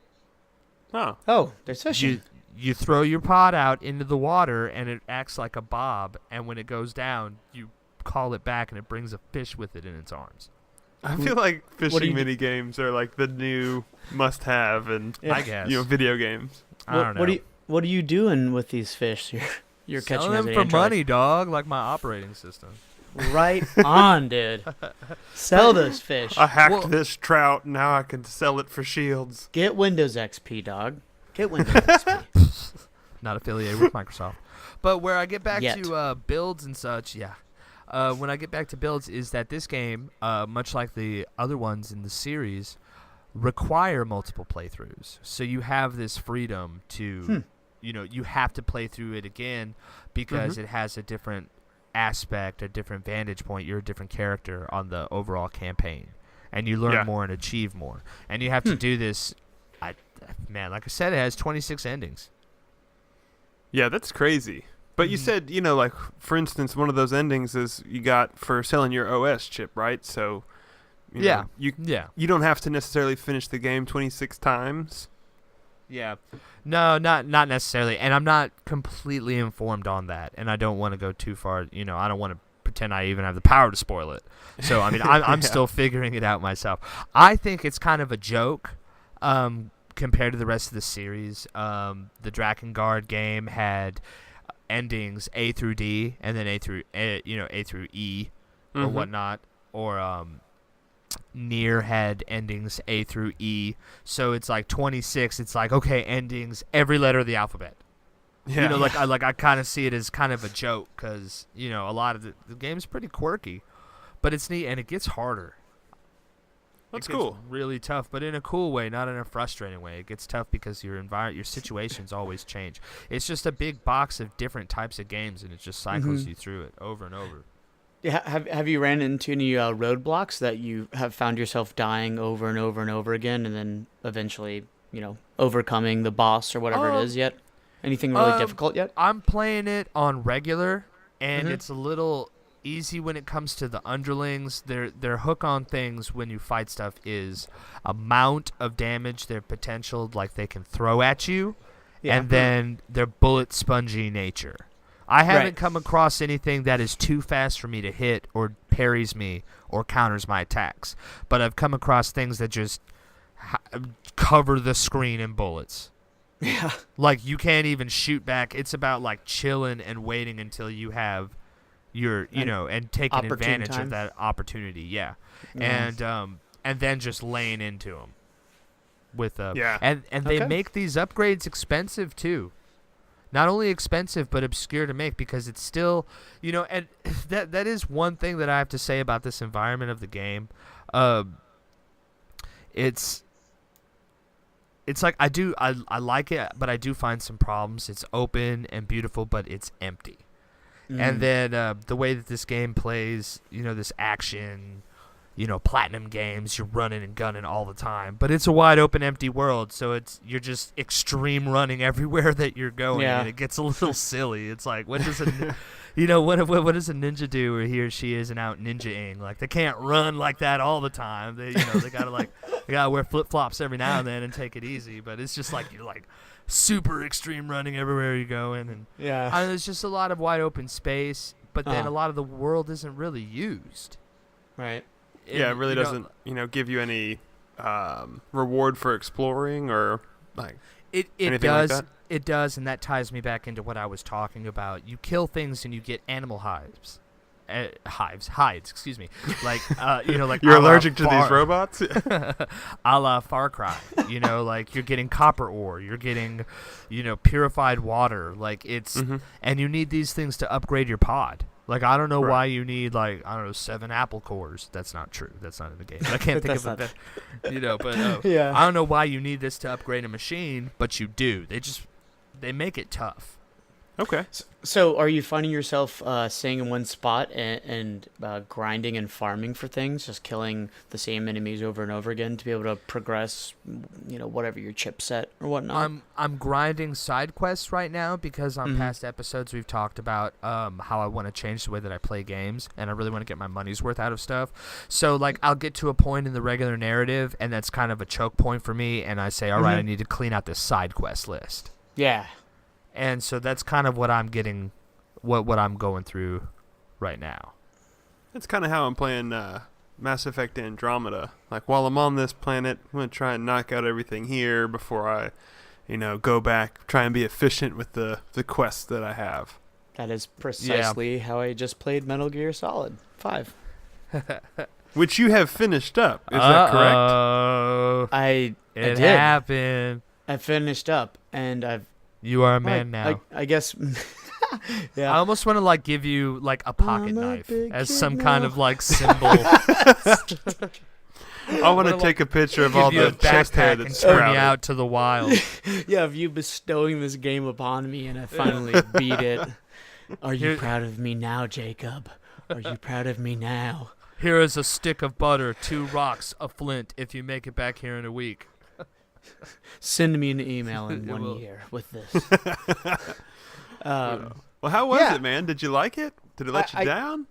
Oh, there's fishing. You throw your pod out into the water and it acts like a bob, and when it goes down, you call it back and it brings a fish with it in its arms. I feel like fishing mini games are like the new must-have in I guess video games. I don't know. What are you doing with these fish? You're catching selling them for money, dog, like my operating system. Right on, dude. Sell those fish. I hacked this trout. Now I can sell it for shields. Get Windows XP, dog. Get Windows XP. Not affiliated with Microsoft. But where I get back to builds and such, when I get back to builds is that this game, much like the other ones in the series, require multiple playthroughs. So you have this freedom to, you have to play through it again because it has a different aspect, a different vantage point. You're a different character on the overall campaign, and you learn more and achieve more. And you have to do this. Like I said, it has 26 endings. Yeah, that's crazy. But you said, like, for instance, one of those endings is you got for selling your OS chip, right? So, you don't have to necessarily finish the game 26 times. Yeah. No, not necessarily. And I'm not completely informed on that. And I don't want to go too far. I don't want to pretend I even have the power to spoil it. So, I mean, I'm still figuring it out myself. I think it's kind of a joke compared to the rest of the series. The Drakengard game had endings A through D, and then A through E or whatnot. Or Nier had endings A through E, so it's like 26. It's like, okay, endings every letter of the alphabet. Yeah, I kind of see it as kind of a joke because a lot of the game's pretty quirky, but it's neat and it gets harder. That's cool. Really tough, but in a cool way, not in a frustrating way. It gets tough because your situations always change. It's just a big box of different types of games, and it just cycles you through it over and over. Yeah, have you ran into any roadblocks that you have found yourself dying over and over and over again, and then eventually, overcoming the boss or whatever it is yet? Anything really difficult yet? I'm playing it on regular, and it's a little easy when it comes to the underlings. Their hook on things when you fight stuff is amount of damage, their potential, like they can throw at you, and then their bullet spongy nature. I haven't come across anything that is too fast for me to hit or parries me or counters my attacks. But I've come across things that just cover the screen in bullets. Yeah. Like, you can't even shoot back. It's about, like, chilling and waiting until you have your, and taking advantage of that opportunity. Yeah. Nice. And then just laying into them. And they make these upgrades expensive, too. not only expensive but obscure to make, because it's still, and that is one thing that I have to say about this environment of the game. It's like I like it, but I do find some problems. It's open and beautiful, but it's empty. And then the way that this game plays, this action, platinum games, you're running and gunning all the time, but it's a wide open, empty world. So you're just extreme running everywhere that you're going, and it gets a little silly. It's like, what does what does a ninja do where he or she isn't out ninja-ing? Like, they can't run like that all the time. They gotta wear flip flops every now and then and take it easy. But it's just like you're like super extreme running everywhere you're going, and there's just a lot of wide open space. But then a lot of the world isn't really used. Right. It really doesn't, give you any reward for exploring or like it does. Like that? It does, and that ties me back into what I was talking about. You kill things and you get animal hides. Hides, excuse me. Like, like you're allergic to these robots? A la Far Cry. Like you're getting copper ore, you're getting, purified water. Like it's, and you need these things to upgrade your pod. Like, I don't know why you need, 7 apple cores. That's not true. That's not in the game. I can't think of it. But I don't know why you need this to upgrade a machine, but you do. They make it tough. Okay. So are you finding yourself staying in one spot and grinding and farming for things, just killing the same enemies over and over again to be able to progress, whatever your chipset or whatnot? I'm grinding side quests right now because on past episodes we've talked about how I want to change the way that I play games, and I really want to get my money's worth out of stuff. So, like, I'll get to a point in the regular narrative, and that's kind of a choke point for me, and I say, all right, I need to clean out this side quest list. Yeah. And so that's kind of what I'm getting, what I'm going through right now. That's kind of how I'm playing Mass Effect Andromeda. Like, while I'm on this planet, I'm going to try and knock out everything here before I, go back, try and be efficient with the quests that I have. That is precisely how I just played Metal Gear Solid 5. Which you have finished up, is that correct? I did. Happened. I finished up, and You are a man now. I guess. Yeah. I almost want to give you a pocket knife as some kind of symbol. I want to take a picture of all the chest hair that's turn sprouted. me out to the wild. Yeah, of you bestowing this game upon me, and I finally beat it. Are you proud of me now, Jacob? Are you proud of me now? Here is a stick of butter, 2 rocks, a flint. If you make it back here in a week. Send me an email in 1 year with this. Well, how was it, man? Did you like it? Did it let you down?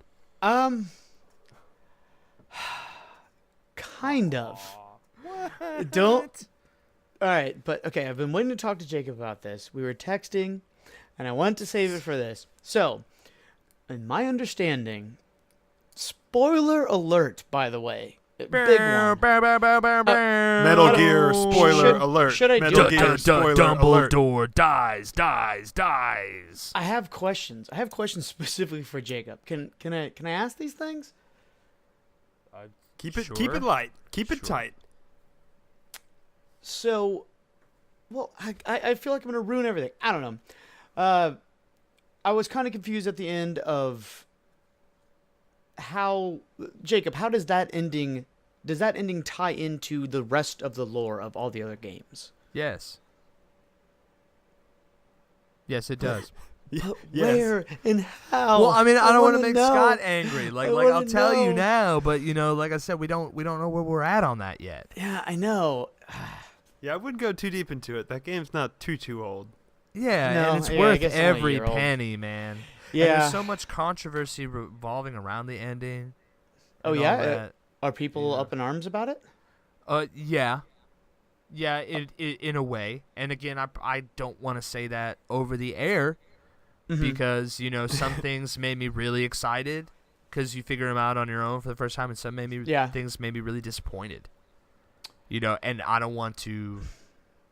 Kind of. Don't. All right, but okay. I've been waiting to talk to Jacob about this. We were texting, and I wanted to save it for this. So, in my understanding, spoiler alert. By the way. Big one. Metal Gear spoiler alert. Should I Metal do Gear it? spoiler alert. Dumbledore dies. I have questions. I have questions specifically for Jacob. Can I ask these things? Keep it light. Keep it tight. So, well, I feel like I'm gonna ruin everything. I don't know. I was kind of confused at the end of how does that ending tie into the rest of the lore of all the other games? Yes, it does. But where and how? Well, I mean, I don't want to make know. Scott angry. I'll tell you now, but like I said, we don't know where we're at on that yet. Yeah, I know. Yeah, I wouldn't go too deep into it. That game's not too old. Yeah, no, and it's I worth guess every penny, man. Yeah. And there's so much controversy revolving around the ending. Oh, yeah? Are people up in arms about it? Yeah. Yeah, in a way. And again, I don't want to say that over the air because, some things made me really excited because you figure them out on your own for the first time, and some things made me really disappointed. And I don't want to,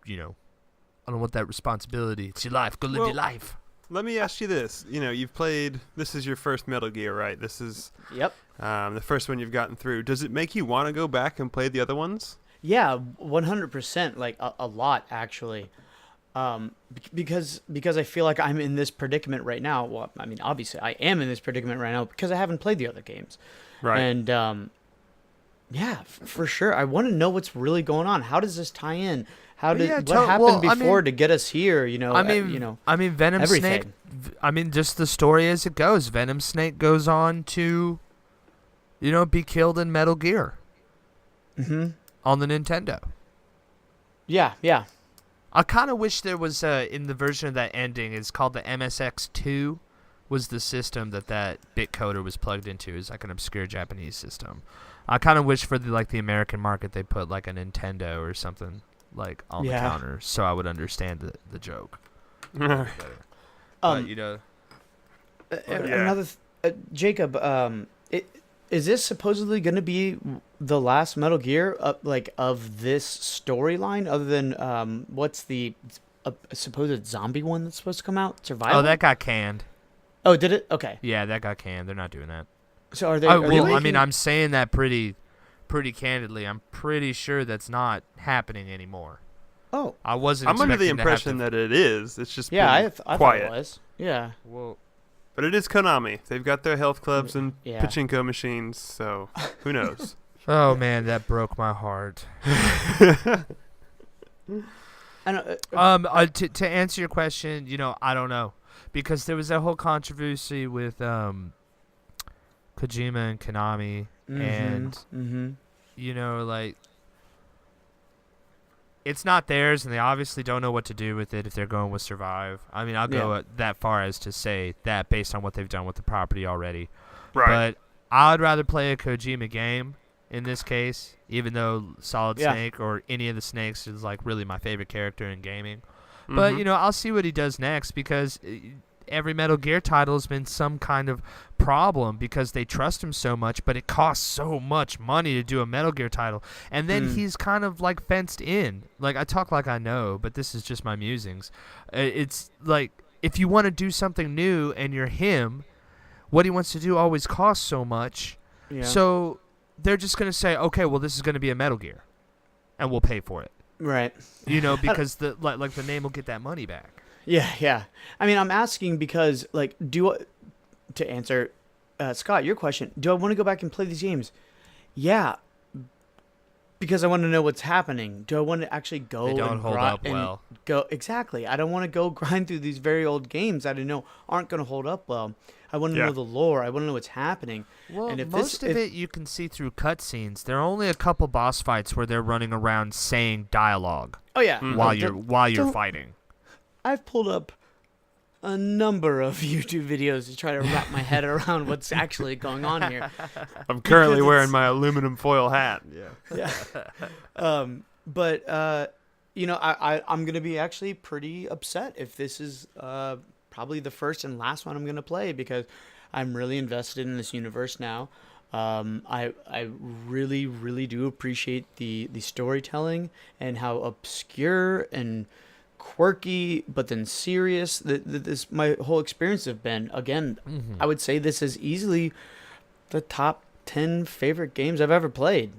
I don't want that responsibility. It's your life. Go live your life. Let me ask you this. You've played, this is your first Metal Gear, right? This is the first one you've gotten through. Does it make you want to go back and play the other ones? Yeah, 100%. A lot, actually. Because I feel like I'm in this predicament right now. Well, I mean, obviously I am in this predicament right now because I haven't played the other games. Right. And yeah, for sure. I want to know what's really going on. How does this tie in? What happened before to get us here? Venom everything. Snake. I mean, just the story as it goes. Venom Snake goes on to, be killed in Metal Gear. Mm-hmm. On the Nintendo. Yeah. I kind of wish there was in the version of that ending. It's called the MSX2. Was the system that bitcoder was plugged into? Is like an obscure Japanese system. I kind of wish for the American market they put like a Nintendo or something like on the counter, so I would understand the joke. But, another Jacob, is this supposedly going to be the last Metal Gear of this storyline? Other than what's the supposed zombie one that's supposed to come out? Survival. Oh, that got canned. Oh, did it? Okay. Yeah, that got canned. They're not doing that. So are they? I mean, I'm saying that pretty candidly. I'm pretty sure that's not happening anymore. Oh, I'm under the impression that it is. It's just I quiet. thought it was. Yeah. Well, but it is Konami. They've got their health clubs and pachinko machines, so who knows? Oh man, that broke my heart. To answer your question, I don't know, because there was that whole controversy with Kojima and Konami, and it's not theirs, and they obviously don't know what to do with it if they're going with Survive. I mean, I'll go that far as to say that based on what they've done with the property already. Right. But I would rather play a Kojima game in this case, even though Solid Snake or any of the Snakes is like really my favorite character in gaming. Mm-hmm. But, I'll see what he does next, because every Metal Gear title has been some kind of problem because they trust him so much, but it costs so much money to do a Metal Gear title. And then he's kind of like fenced in. Like, I talk like I know, but this is just my musings. It's like, if you want to do something new and you're him, what he wants to do always costs so much. Yeah. So they're just going to say, okay, well, this is going to be a Metal Gear, and we'll pay for it. Right. Because the name will get that money back. Yeah. I mean, I'm asking because, to answer Scott, your question, do I want to go back and play these games? Yeah, because I want to know what's happening. Do I want to actually go? They don't hold up well. Exactly. I don't want to go grind through these very old games that I know aren't going to hold up well. I want to know the lore. I want to know what's happening. Well, and most of it you can see through cutscenes. There are only a couple boss fights where they're running around saying dialogue. Oh yeah, while you're fighting. I've pulled up a number of YouTube videos to try to wrap my head around what's actually going on here. I'm currently wearing my aluminum foil hat. Yeah. But I'm gonna be actually pretty upset if this is probably the first and last one I'm gonna play, because I'm really invested in this universe now. I really, really do appreciate the storytelling and how obscure and quirky but then serious this my whole experience have been. Again, I would say this is easily the top 10 favorite games I've ever played.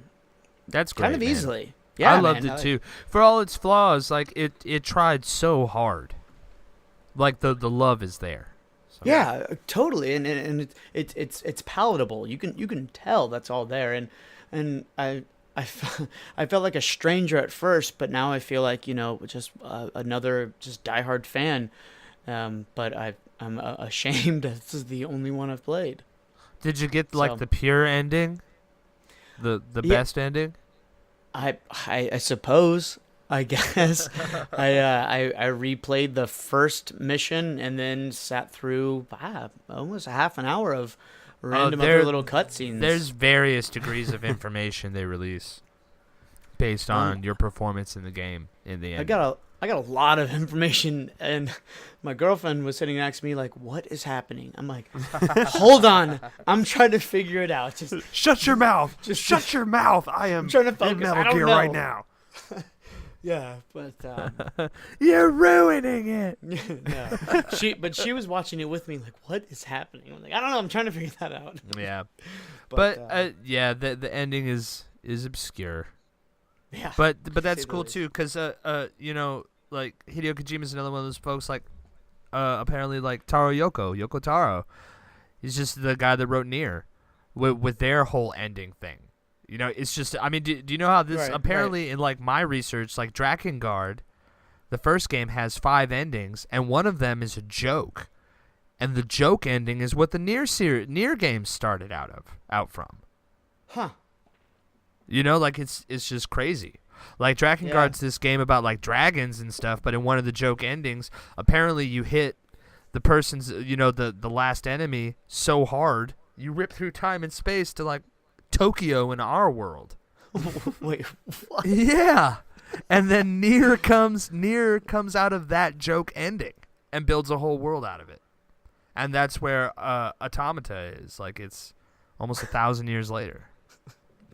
That's great, kind of man. Easily. Yeah, I loved it too. For all its flaws, like it tried so hard. Like the love is there. So. Yeah, totally, and it's palatable. You can tell that's all there, and I felt like a stranger at first, but now I feel like just another just diehard fan. But I'm ashamed that this is the only one I've played. Did you get the pure ending, the best ending? I suppose. I guess I replayed the first mission and then sat through almost a half an hour of random other little cutscenes. There's various degrees of information they release based on your performance in the game. In the end, I got a lot of information, and my girlfriend was sitting next to me like, "What is happening?" I'm like, "Hold on, I'm trying to figure it out." Just shut your mouth. Just shut your mouth. I am trying to focus. in Metal Gear right now. Yeah, but you're ruining it. No. She was watching it with me, like, what is happening? I'm like, I don't know. I'm trying to figure that out. Yeah, but the ending is obscure. Yeah, but that's cool too, because like Hideo Kojima's another one of those folks. Like, apparently, like Yoko Taro, he's just the guy that wrote Nier, with their whole ending thing. You know, it's just. I mean, do you know how this? Apparently, in like my research, like Drakengard, the first game has 5 endings, and one of them is a joke, and the joke ending is what the Nier games started out from. Huh. You know, like it's just crazy. Like Drakengard's this game about like dragons and stuff, but in one of the joke endings, apparently you hit the person's, the last enemy so hard, you rip through time and space to like Tokyo in our world. Wait, what? Yeah. And then Nier comes out of that joke ending and builds a whole world out of it. And that's where Automata is. Like, it's almost 1,000 years later.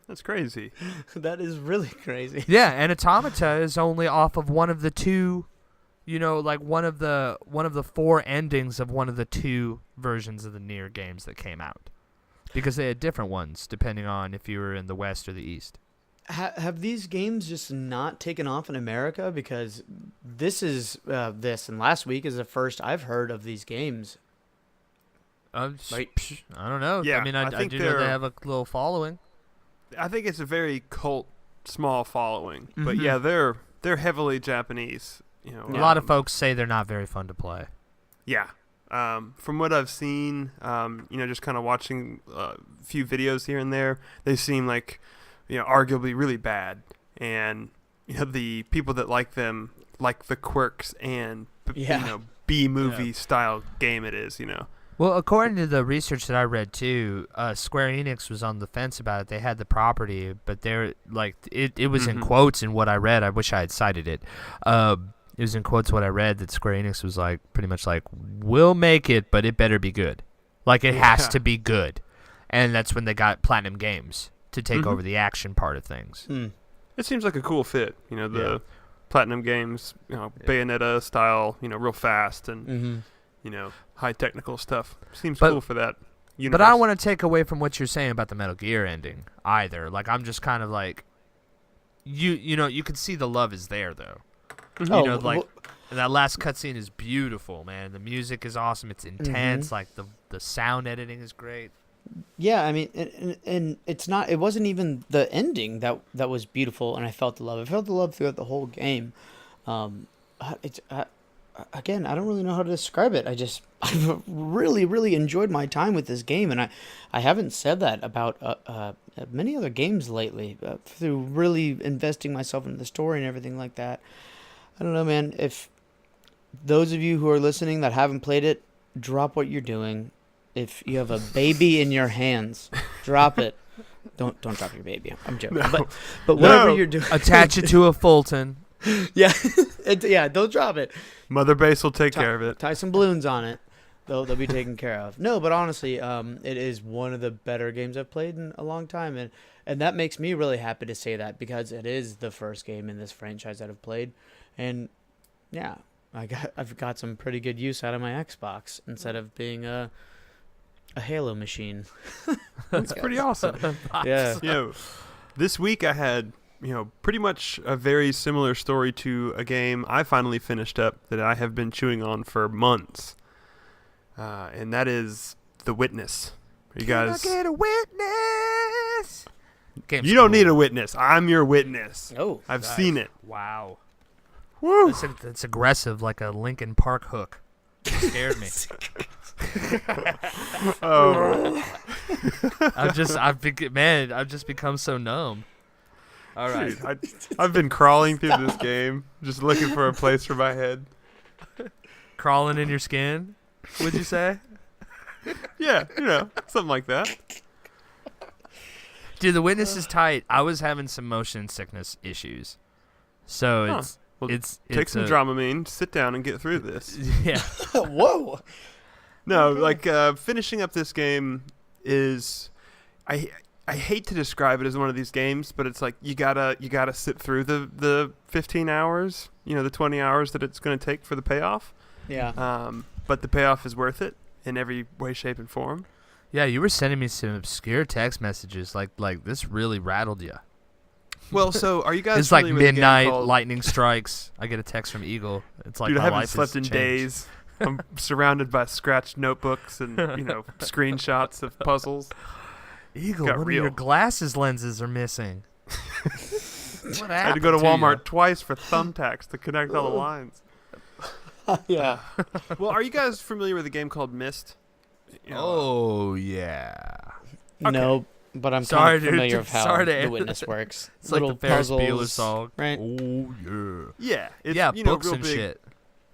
That's crazy. That is really crazy. Yeah, and Automata is only off of one of the 2, like one of the 4 endings of one of the 2 versions of the Nier games that came out. Because they had different ones depending on if you were in the West or the East. Have these games just not taken off in America? Because this and last week is the first I've heard of these games. I don't know. Yeah, I mean, I do know they have a little following. I think it's a very cult, small following. Mm-hmm. But yeah, they're heavily Japanese. A lot of folks say they're not very fun to play. Yeah. From what I've seen, just kind of watching a few videos here and there, they seem like, arguably really bad. And, the people that like them like the quirks and, B-movie style game it is, Well, according to the research that I read too, Square Enix was on the fence about it. They had the property, but they're like it was in quotes in what I read. I wish I had cited it. It was in quotes what I read that Square Enix was like pretty much like, we'll make it, but it better be good. Like it has to be good. And that's when they got Platinum Games to take over the action part of things. It seems like a cool fit. The Platinum Games, Bayonetta style, real fast and high technical stuff. Seems cool for that universe. But I don't want to take away from what you're saying about the Metal Gear ending either. Like I'm just kind of like you can see the love is there though. That last cutscene is beautiful, man. The music is awesome. It's intense. Like the sound editing is great. Yeah, I mean, and it wasn't even the ending that was beautiful, and I felt the love. I felt the love throughout the whole game. Again, I don't really know how to describe it. I've really, really enjoyed my time with this game, and I haven't said that about many other games lately. Through really investing myself into the story and everything like that. I don't know, man. If those of you who are listening that haven't played it, drop what you're doing. If you have a baby in your hands, drop it. Don't drop your baby. I'm joking. No. But whatever you're doing, attach it to a Fulton. Yeah, don't drop it. Mother Base will take care of it. Tie some balloons on it. They'll be taken care of. No, but honestly, it is one of the better games I've played in a long time, and that makes me really happy to say that because it is the first game in this franchise that I've played, and yeah, I've got some pretty good use out of my Xbox instead of being a Halo machine. That's pretty awesome. Yeah. This week I had pretty much a very similar story to a game I finally finished up that I have been chewing on for months. And that is The Witness. You guys get a witness? You don't need a witness. I'm your witness. Oh, I've seen it. Wow. Woo. That's aggressive, like a Linkin Park hook. It scared me. I've just become so numb. All right. Dude, I've been crawling through this game, just looking for a place for my head. Crawling in your skin, would you say? Yeah, something like that. Dude, The Witness is tight. I was having some motion sickness issues, so take some Dramamine, sit down, and get through this. Yeah. Whoa. No, like finishing up this game is, I hate to describe it as one of these games, but it's like you gotta sit through the 15 hours, the 20 hours that it's going to take for the payoff. Yeah. But the payoff is worth it in every way, shape, and form. Yeah, you were sending me some obscure text messages like this really rattled you. Well, so are you guys It's like familiar with a game midnight, called- lightning strikes. I get a text from Eagle. It's like Dude, I my haven't life slept has in changed. days. I'm surrounded by scratched notebooks and screenshots of puzzles. Eagle, Got one real. of your glasses lenses are missing. What I had to go to happened Walmart twice for thumbtacks to connect all the lines. Yeah. Well, are you guys familiar with a game called Myst? You? Oh yeah. No, but I'm Sorry, kind of dude. familiar with how Sorry to the end Witness works. It's Little like the Ferris puzzles, Bueller song. right? Oh yeah. Yeah, it's Yeah, real books and big shit.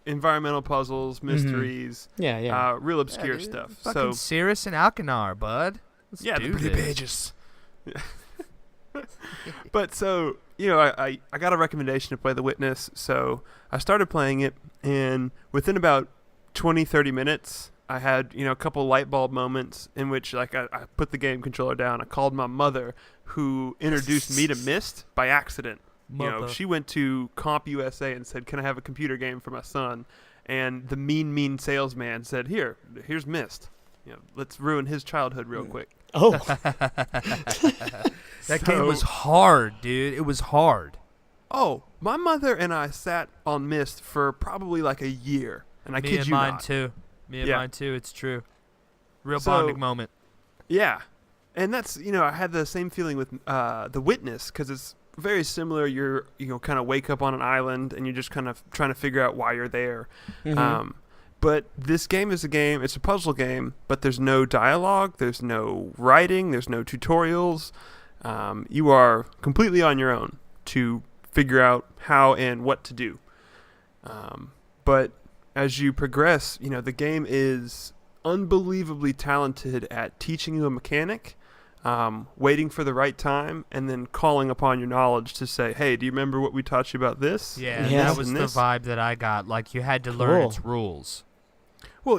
environmental puzzles, mysteries, Yeah, yeah. real obscure dude. stuff. Fucking Cirrus and Alcanar, bud. Let's Yeah, do the pretty this. pages. But so, I got a recommendation to play The Witness, so I started playing it, and within about 20, 30 minutes, I had, a couple light bulb moments in which, like, I put the game controller down. I called my mother, who introduced me to Myst by accident. Mother. She went to Comp USA and said, "Can I have a computer game for my son?" And the mean salesman said, "Here's Myst. Let's ruin his childhood real quick." Oh, That game was hard, dude. It was hard. Oh, my mother and I sat on Myst for probably like a year, and I Me kid and you mine not. too. Me and Yeah. mine too. It's true. Real So- bonding moment. Yeah, and that's I had the same feeling with The Witness, because it's very similar. You're kind of wake up on an island and you're just kind of trying to figure out why you're there. Mhm. But this game is it's a puzzle game, but there's no dialogue, there's no writing, there's no tutorials. You are completely on your own to figure out how and what to do. But as you progress, the game is unbelievably talented at teaching you a mechanic, waiting for the right time, and then calling upon your knowledge to say, "Hey, do you remember what we taught you about this?" Yeah, Yeah. that was the vibe that I got. Like, you had to learn its rules. Well,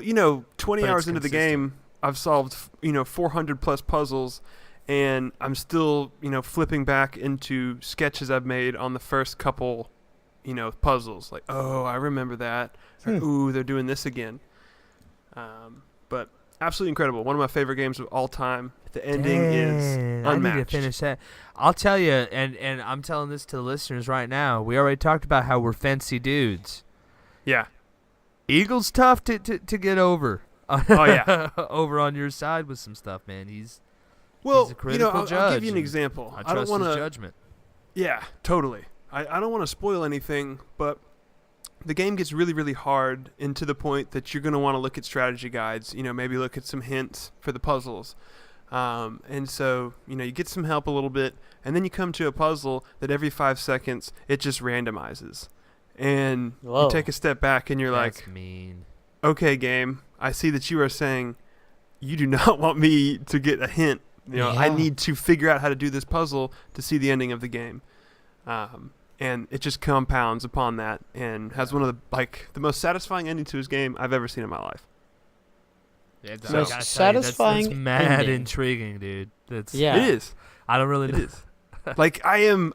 20 But hours it's into the consistent. game, I've solved, 400 plus puzzles, and I'm still, flipping back into sketches I've made on the first couple, puzzles. Like, oh, I remember that. Or, ooh, they're doing this again. But absolutely incredible. One of my favorite games of all time. The ending is Dang, unmatched. I need to finish that. I'll tell you, and I'm telling this to the listeners right now. We already talked about how we're fancy dudes. Yeah. Eagle's tough to get over. Oh, yeah. Over on your side with some stuff, man. He's Well, a critical I'll judge, give you an and example. I don't trust want his to. judgment. Yeah, totally. I don't want to spoil anything, but the game gets really, really hard, and to the point that you're going to want to look at strategy guides, maybe look at some hints for the puzzles. And so, you get some help a little bit, and then you come to a puzzle that every 5 seconds, it just randomizes. And Whoa. you take a step back, and you're That's like, mean. okay, game, I see that you are saying you do not want me to get a hint. I Yeah. need to figure out how to do this puzzle to see the ending of the game. And it just compounds upon that and has one of the most satisfying ending to his game I've ever seen in my life. Yeah, So- I gotta tell you, satisfying that's mad ending. intriguing, dude. That's Yeah. It is. I don't really It know. is.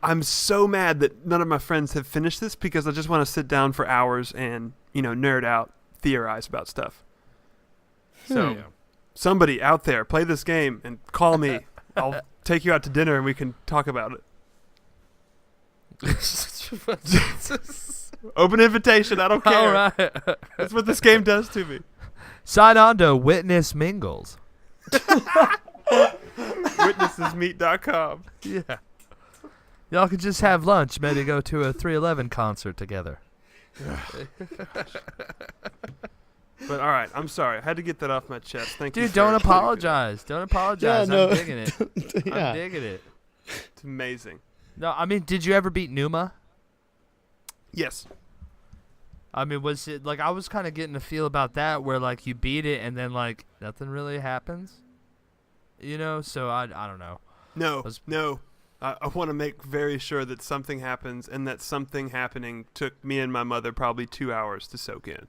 I'm so mad that none of my friends have finished this, because I just want to sit down for hours and, nerd out, theorize about stuff. So Yeah. somebody out there, play this game and call me. I'll take you out to dinner and we can talk about it. Open invitation. I don't care. All right. That's what this game does to me. Sign on to Witness Mingles. Witnessesmeet.com. Yeah. Y'all could just have lunch, maybe go to a 311 concert together. But all right, I'm sorry. I had to get that off my chest. Thank you. Dude, for don't letting me do apologize. Don't apologize. Yeah, no. I'm digging it. Yeah. I'm digging it. that. It's amazing. No, I mean, did you ever beat Numa? Yes. I mean, was it like I was kind of getting a feel about that, where like you beat it and then like nothing really happens, So I don't know. No. I want to make very sure that something happens, and that something happening took me and my mother probably 2 hours to soak in.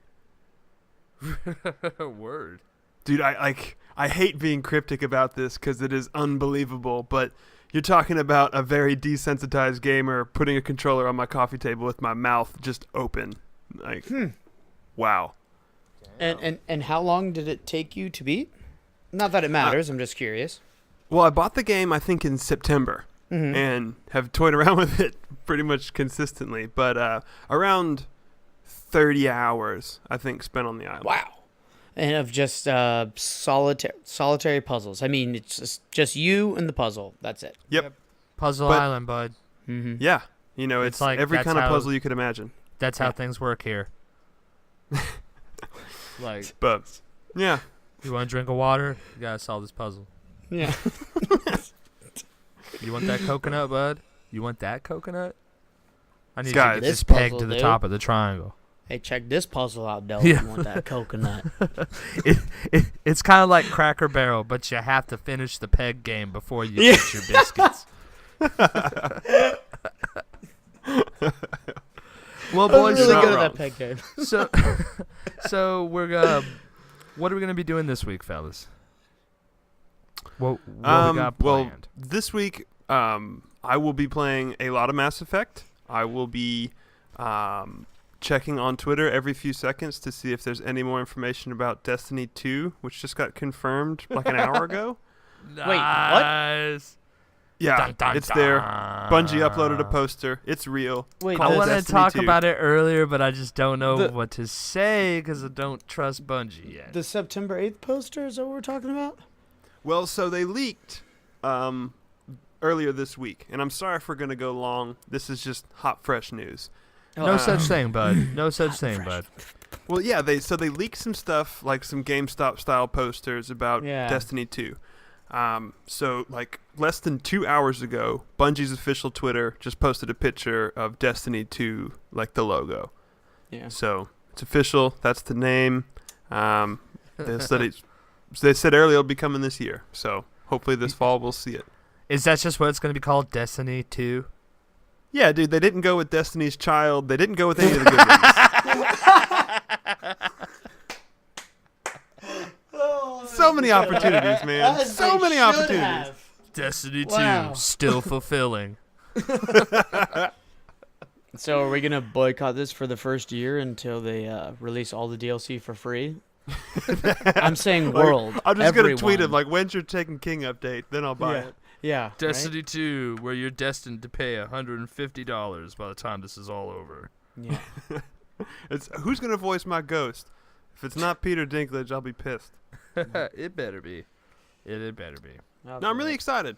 Word. Dude, I hate being cryptic about this because it is unbelievable, but you're talking about a very desensitized gamer putting a controller on my coffee table with my mouth just open. Like, wow. And how long did it take you to beat? Not that it matters. I'm just curious. Well, I bought the game, I think, in September. and have toyed around with it pretty much consistently. But around 30 hours, I think, spent on the island. Wow. And of just solitary puzzles. I mean, it's just you and the puzzle. That's it. Yep. Puzzle Island, bud. Mm-hmm. Yeah. You know, it's like every that's kind of how- puzzle you could imagine. That's how things work here. Like, But, yeah. you want a drink of water? You gotta solve this puzzle. Yeah. You want that coconut, bud? You want that coconut? I need Guys, to get this this peg puzzle, to the dude. top of the triangle. Hey, check this puzzle out, Del. Yeah. You want that coconut? It's kind of like Cracker Barrel, but you have to finish the peg game before you Yeah. get your biscuits. Well, I was boys, really not good wrong. at that peg game. so we're gonna. What are we gonna be doing this week, fellas? What we got well, planned? this week, I will be playing a lot of Mass Effect. I will be checking on Twitter every few seconds to see if there's any more information about Destiny 2, which just got confirmed like an hour ago. what? Nice. Yeah, Dun, dun, it's there. dun. Bungie uploaded a poster. It's real. Wait, I Call wanted to Destiny talk 2. about it earlier, but I just don't know The- what to say because I don't trust Bungie yet. the September 8th poster is that what we're talking about? Well, so they leaked earlier this week, and I'm sorry if we're going to go long. This is just hot, fresh news. No such thing, bud. No such thing, bud. Well, yeah, they leaked some stuff, like some GameStop style posters about Yeah. Destiny 2. So like less than 2 hours ago, Bungie's official Twitter just posted a picture of Destiny 2, like the logo. Yeah. So it's official. That's the name. They said earlier it'll be coming this year. So hopefully this fall we'll see it. Is that just what it's going to be called, Destiny 2? Yeah, dude, they didn't go with Destiny's Child. They didn't go with any of the good ones. So many opportunities, man. So many opportunities. Destiny 2, Wow. still fulfilling. So are we gonna boycott this for the first year until they release all the DLC for free? I'm saying Like, world. I'm just going to tweet him, everyone. like, when's your Taken King update? Then I'll buy Yeah. it. Yeah. right? Destiny 2, where you're destined to pay $150 by the time this is all over. Yeah. It's who's going to voice my ghost? If it's not Peter Dinklage, I'll be pissed. It better be. It better be. No, I'm really excited.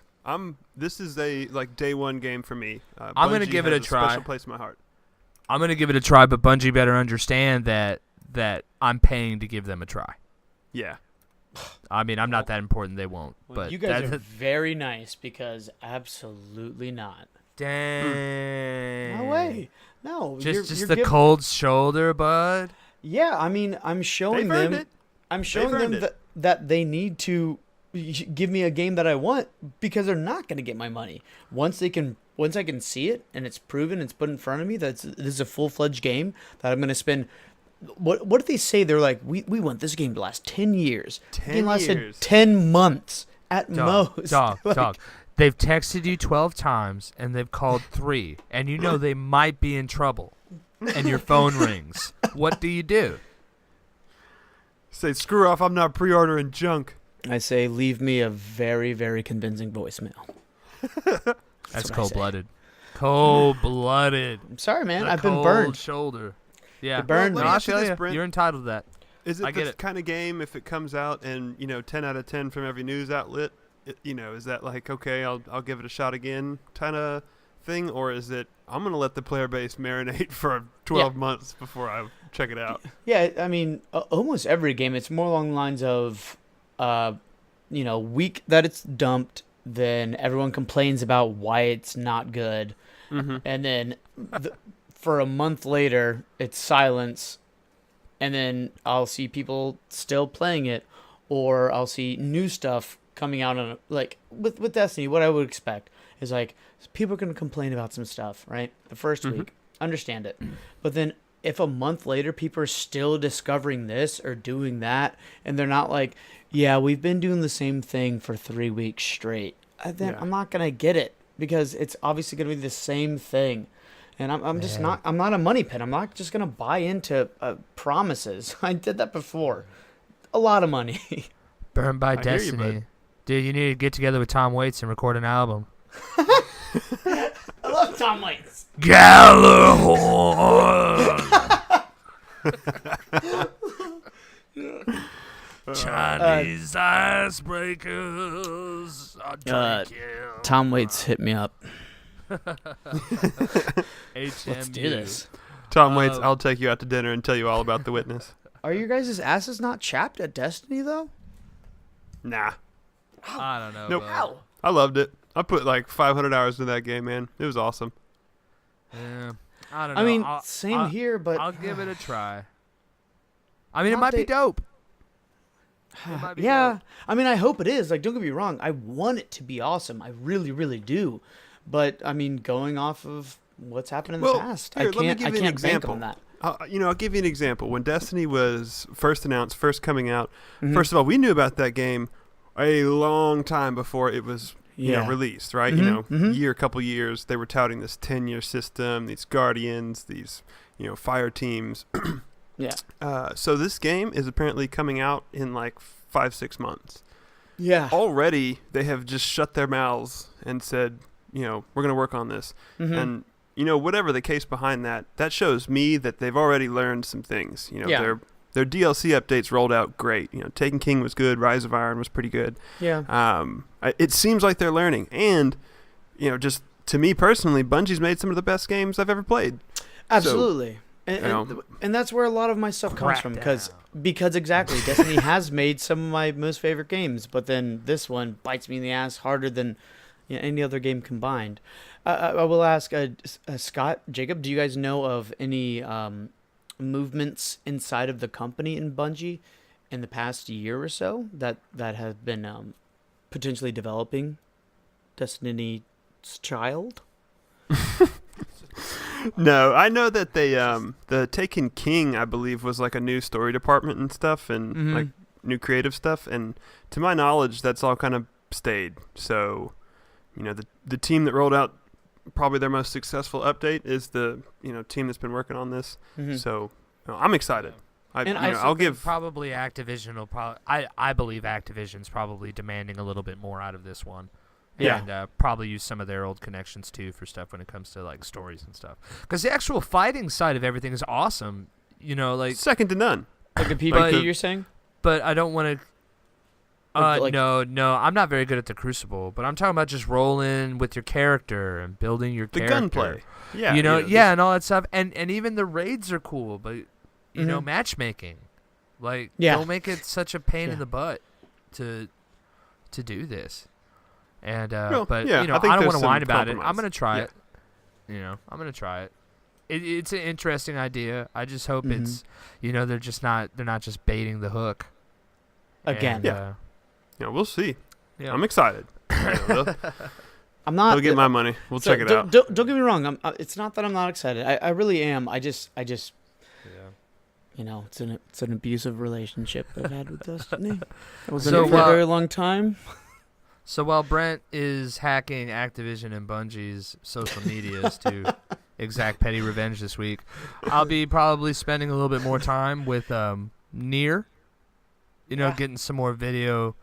This is a like day one game for me. I'm gonna Bungie give it has a try. Special place in my heart. I'm going to give it a try, but Bungie better understand that I'm paying to give them a try. Yeah. I mean, I'm not that important. They won't. Well, But you guys that- are very nice because absolutely not. Dang. No way. No. Just you're the giving- cold shoulder, bud. Yeah, I mean, I'm showing They've earned them. it. I'm showing earned them it. that they need to give me a game that I want because they're not going to get my money once I can see it and it's proven, it's put in front of me that this is a full-fledged game that I'm going to spend. What did they say? They're like, we want this game to last 10 years. The 10 game lasted years. 10 months at most. Dog. Like, They've texted you 12 times and they've called 3, and you know they might be in trouble. And your phone rings. What do you do? Say, screw off, I'm not pre-ordering junk. I say, leave me a very, very convincing voicemail. That's what I say. cold-blooded. Cold-blooded. I'm sorry, man. A I've been cold burned. shoulder. Yeah. You burned No, me. I Ask you feel this, you. Brent. You're entitled to that. Is it I get the it. kind of game, if it comes out and, 10 out of 10 from every news outlet, is that like, okay, I'll give it a shot again kind of thing? Or is it, I'm going to let the player base marinate for 12 months before I check it out? Yeah, I mean, almost every game, it's more along the lines of, week that it's dumped, then everyone complains about why it's not good, and then for a month later, it's silence, and then I'll see people still playing it, or I'll see new stuff coming out on like with Destiny. What I would expect is like people are going to complain about some stuff, right? The first week, understand it, but then if a month later people are still discovering this or doing that, and they're not like, yeah, we've been doing the same thing for 3 weeks straight, then Yeah. I'm not gonna get it because it's obviously gonna be the same thing. And I'm just not. I'm not a money pit. I'm not just gonna buy into promises. I did that before. A lot of money. Burned by I hear you, Destiny. bud. Dude, you need to get together with Tom Waits and record an album. I love Tom Waits. Gallahorn. Chinese icebreakers are drinking. Tom Waits hit me up. HMU. Let's do this. Tom Waits, I'll take you out to dinner and tell you all about The Witness. Are your guys' asses not chapped at Destiny, though? Nah. I don't know. Nope. But, I loved it. I put like 500 hours into that game, man. It was awesome. yeah, I don't know. I mean, I'll, same I'll- here, but I'll give it a try. I mean, it Not might be they- dope. It might be yeah. dope. I mean, I hope it is. Like, don't get me wrong. I want it to be awesome. I really, really do. But I mean, going off of what's happened in the past, here, I let me can't. give I you an can't bank example. on that. I'll give you an example. When Destiny was first announced, first coming out, Mhm. first of all, we knew about that game a long time before it was released, right? Couple years. They were touting this 10-year system, these Guardians, these, fire teams. Yeah. So this game is apparently coming out in like 5-6 months. Yeah. Already, they have just shut their mouths and said, we're going to work on this. Mhm. And whatever the case behind that, that shows me that they've already learned some things. Yeah. Their DLC updates rolled out great. Taken King was good. Rise of Iron was pretty good. Yeah. It seems like they're learning. And, just to me personally, Bungie's made some of the best games I've ever played. Absolutely. And that's where a lot of my stuff comes from. Because exactly, Destiny has made some of my most favorite games. But then this one bites me in the ass harder than any other game combined. I will ask Scott, Jacob, do you guys know of any movements inside of the company in Bungie in the past year or so that have been potentially developing Destiny's child? No, I know that they the Taken King, I believe, was like a new story department and stuff, and like new creative stuff. And to my knowledge, that's all kind of stayed. So, the team that rolled out probably their most successful update is the team that's been working on this. So I'm excited. I'll give probably Activision will probably. I believe Activision's probably demanding a little bit more out of this one. Yeah. And probably use some of their old connections too for stuff when it comes to like stories and stuff. Because the actual fighting side of everything is awesome. Like second to none. Like the PvP you're saying? But I don't want to. Like- No, I'm not very good at the Crucible. But I'm talking about just rolling with your character and building your The character. gunplay. Yeah. And all that stuff. And even the raids are cool. But matchmaking, like, don't make it such a pain in the butt to do this. And I don't want to whine about it. I'm gonna try it. I'm gonna try it. It's an interesting idea. I just hope it's they're not just baiting the hook Again. And, we'll see. Yeah. I'm excited. I'm not. They'll get my money. We'll check it out. Don't get me wrong. It's not that I'm not excited. I really am. I just it's an abusive relationship I've had with Destiny. I was in it for a very long time. So while Brent is hacking Activision and Bungie's social medias to exact petty revenge this week, I'll be probably spending a little bit more time with Nier. Getting some more video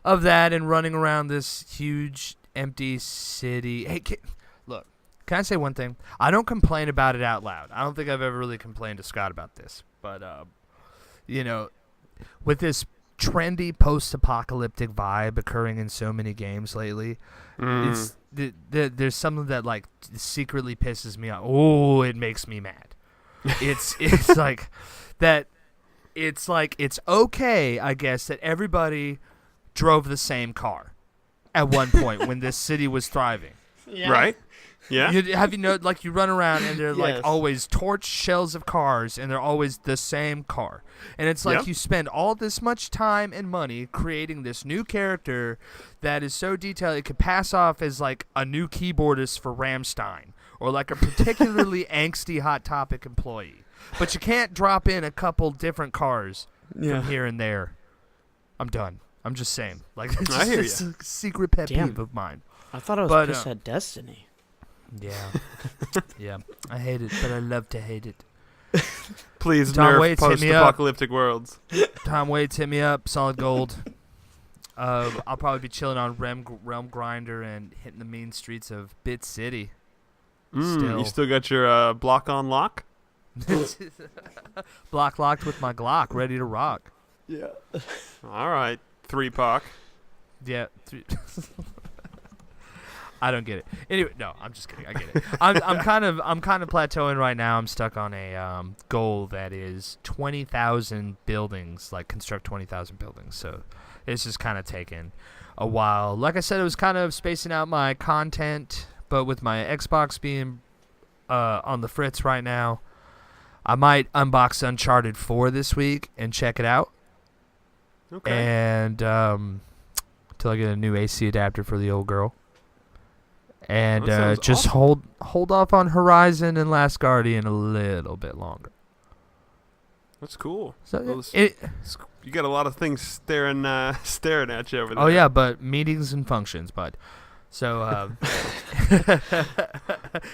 of that and running around this huge empty city. Hey, look, can I say one thing? I don't complain about it out loud. I don't think I've ever really complained to Scott about this. But, with this trendy post-apocalyptic vibe occurring in so many games lately, there's something that, like, secretly pisses me off. Oh, it makes me mad. It's like that. It's like it's okay, I guess, that everybody drove the same car at one point when this city was thriving. Yeah. Right? Yeah. You run around and they're like always torch shells of cars, and they're always the same car. And it's like you spend all this much time and money creating this new character that is so detailed it could pass off as like a new keyboardist for Rammstein or like a particularly angsty Hot Topic employee. But you can't drop in a couple different cars from here and there. I'm done. I'm just saying. Like, it's a secret pet peeve of mine. I thought I was pissed at Destiny. Yeah. Yeah. I hate it, but I love to hate it. Please Tom nerf Waits, hit me up. post-apocalyptic worlds. Tom Waits, hit me up. Solid gold. I'll probably be chilling on Realm Grinder and hitting the mean streets of Bit City. You still got your block on lock? Block locked with my Glock, ready to rock. Yeah. All right, 3-Pac. Yeah. I don't get it. Anyway, no, I'm just kidding. I get it. I'm kind of plateauing right now. I'm stuck on a goal that is 20,000 buildings, like construct 20,000 buildings. So it's just kind of taken a while. Like I said, it was kind of spacing out my content, but with my Xbox being on the fritz right now, I might unbox Uncharted 4 this week and check it out. Okay. And until I get a new AC adapter for the old girl. And just awesome. hold off on Horizon and Last Guardian a little bit longer. That's cool. So Well, you got a lot of things staring at you over there. oh yeah, but meetings and functions, bud. So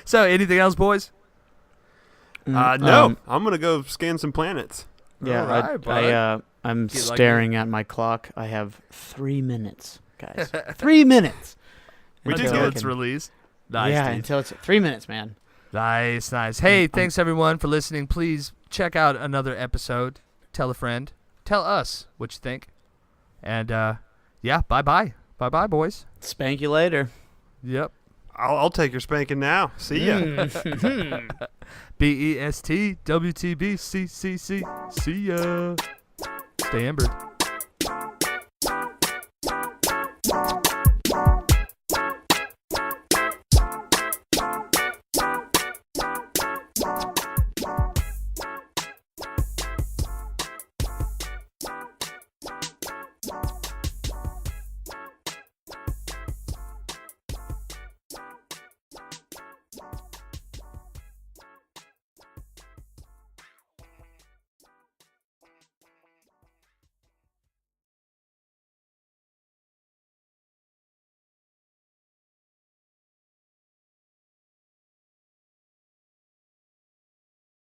so anything else, boys? No, I'm gonna go scan some planets. Yeah, Alright, bud. I'm Get like staring at my clock. I have 3 minutes, guys. 3 minutes. We did Until get it's released. Nice, yeah, dude. until it's 3 minutes, man. Nice. Hey, thanks everyone for listening. Please check out another episode. Tell a friend. Tell us what you think. And yeah, bye-bye. Bye-bye, boys. Spank you later. Yep. I'll take your spanking now. See ya. BEST WTB CCC. See ya. Stay ambered.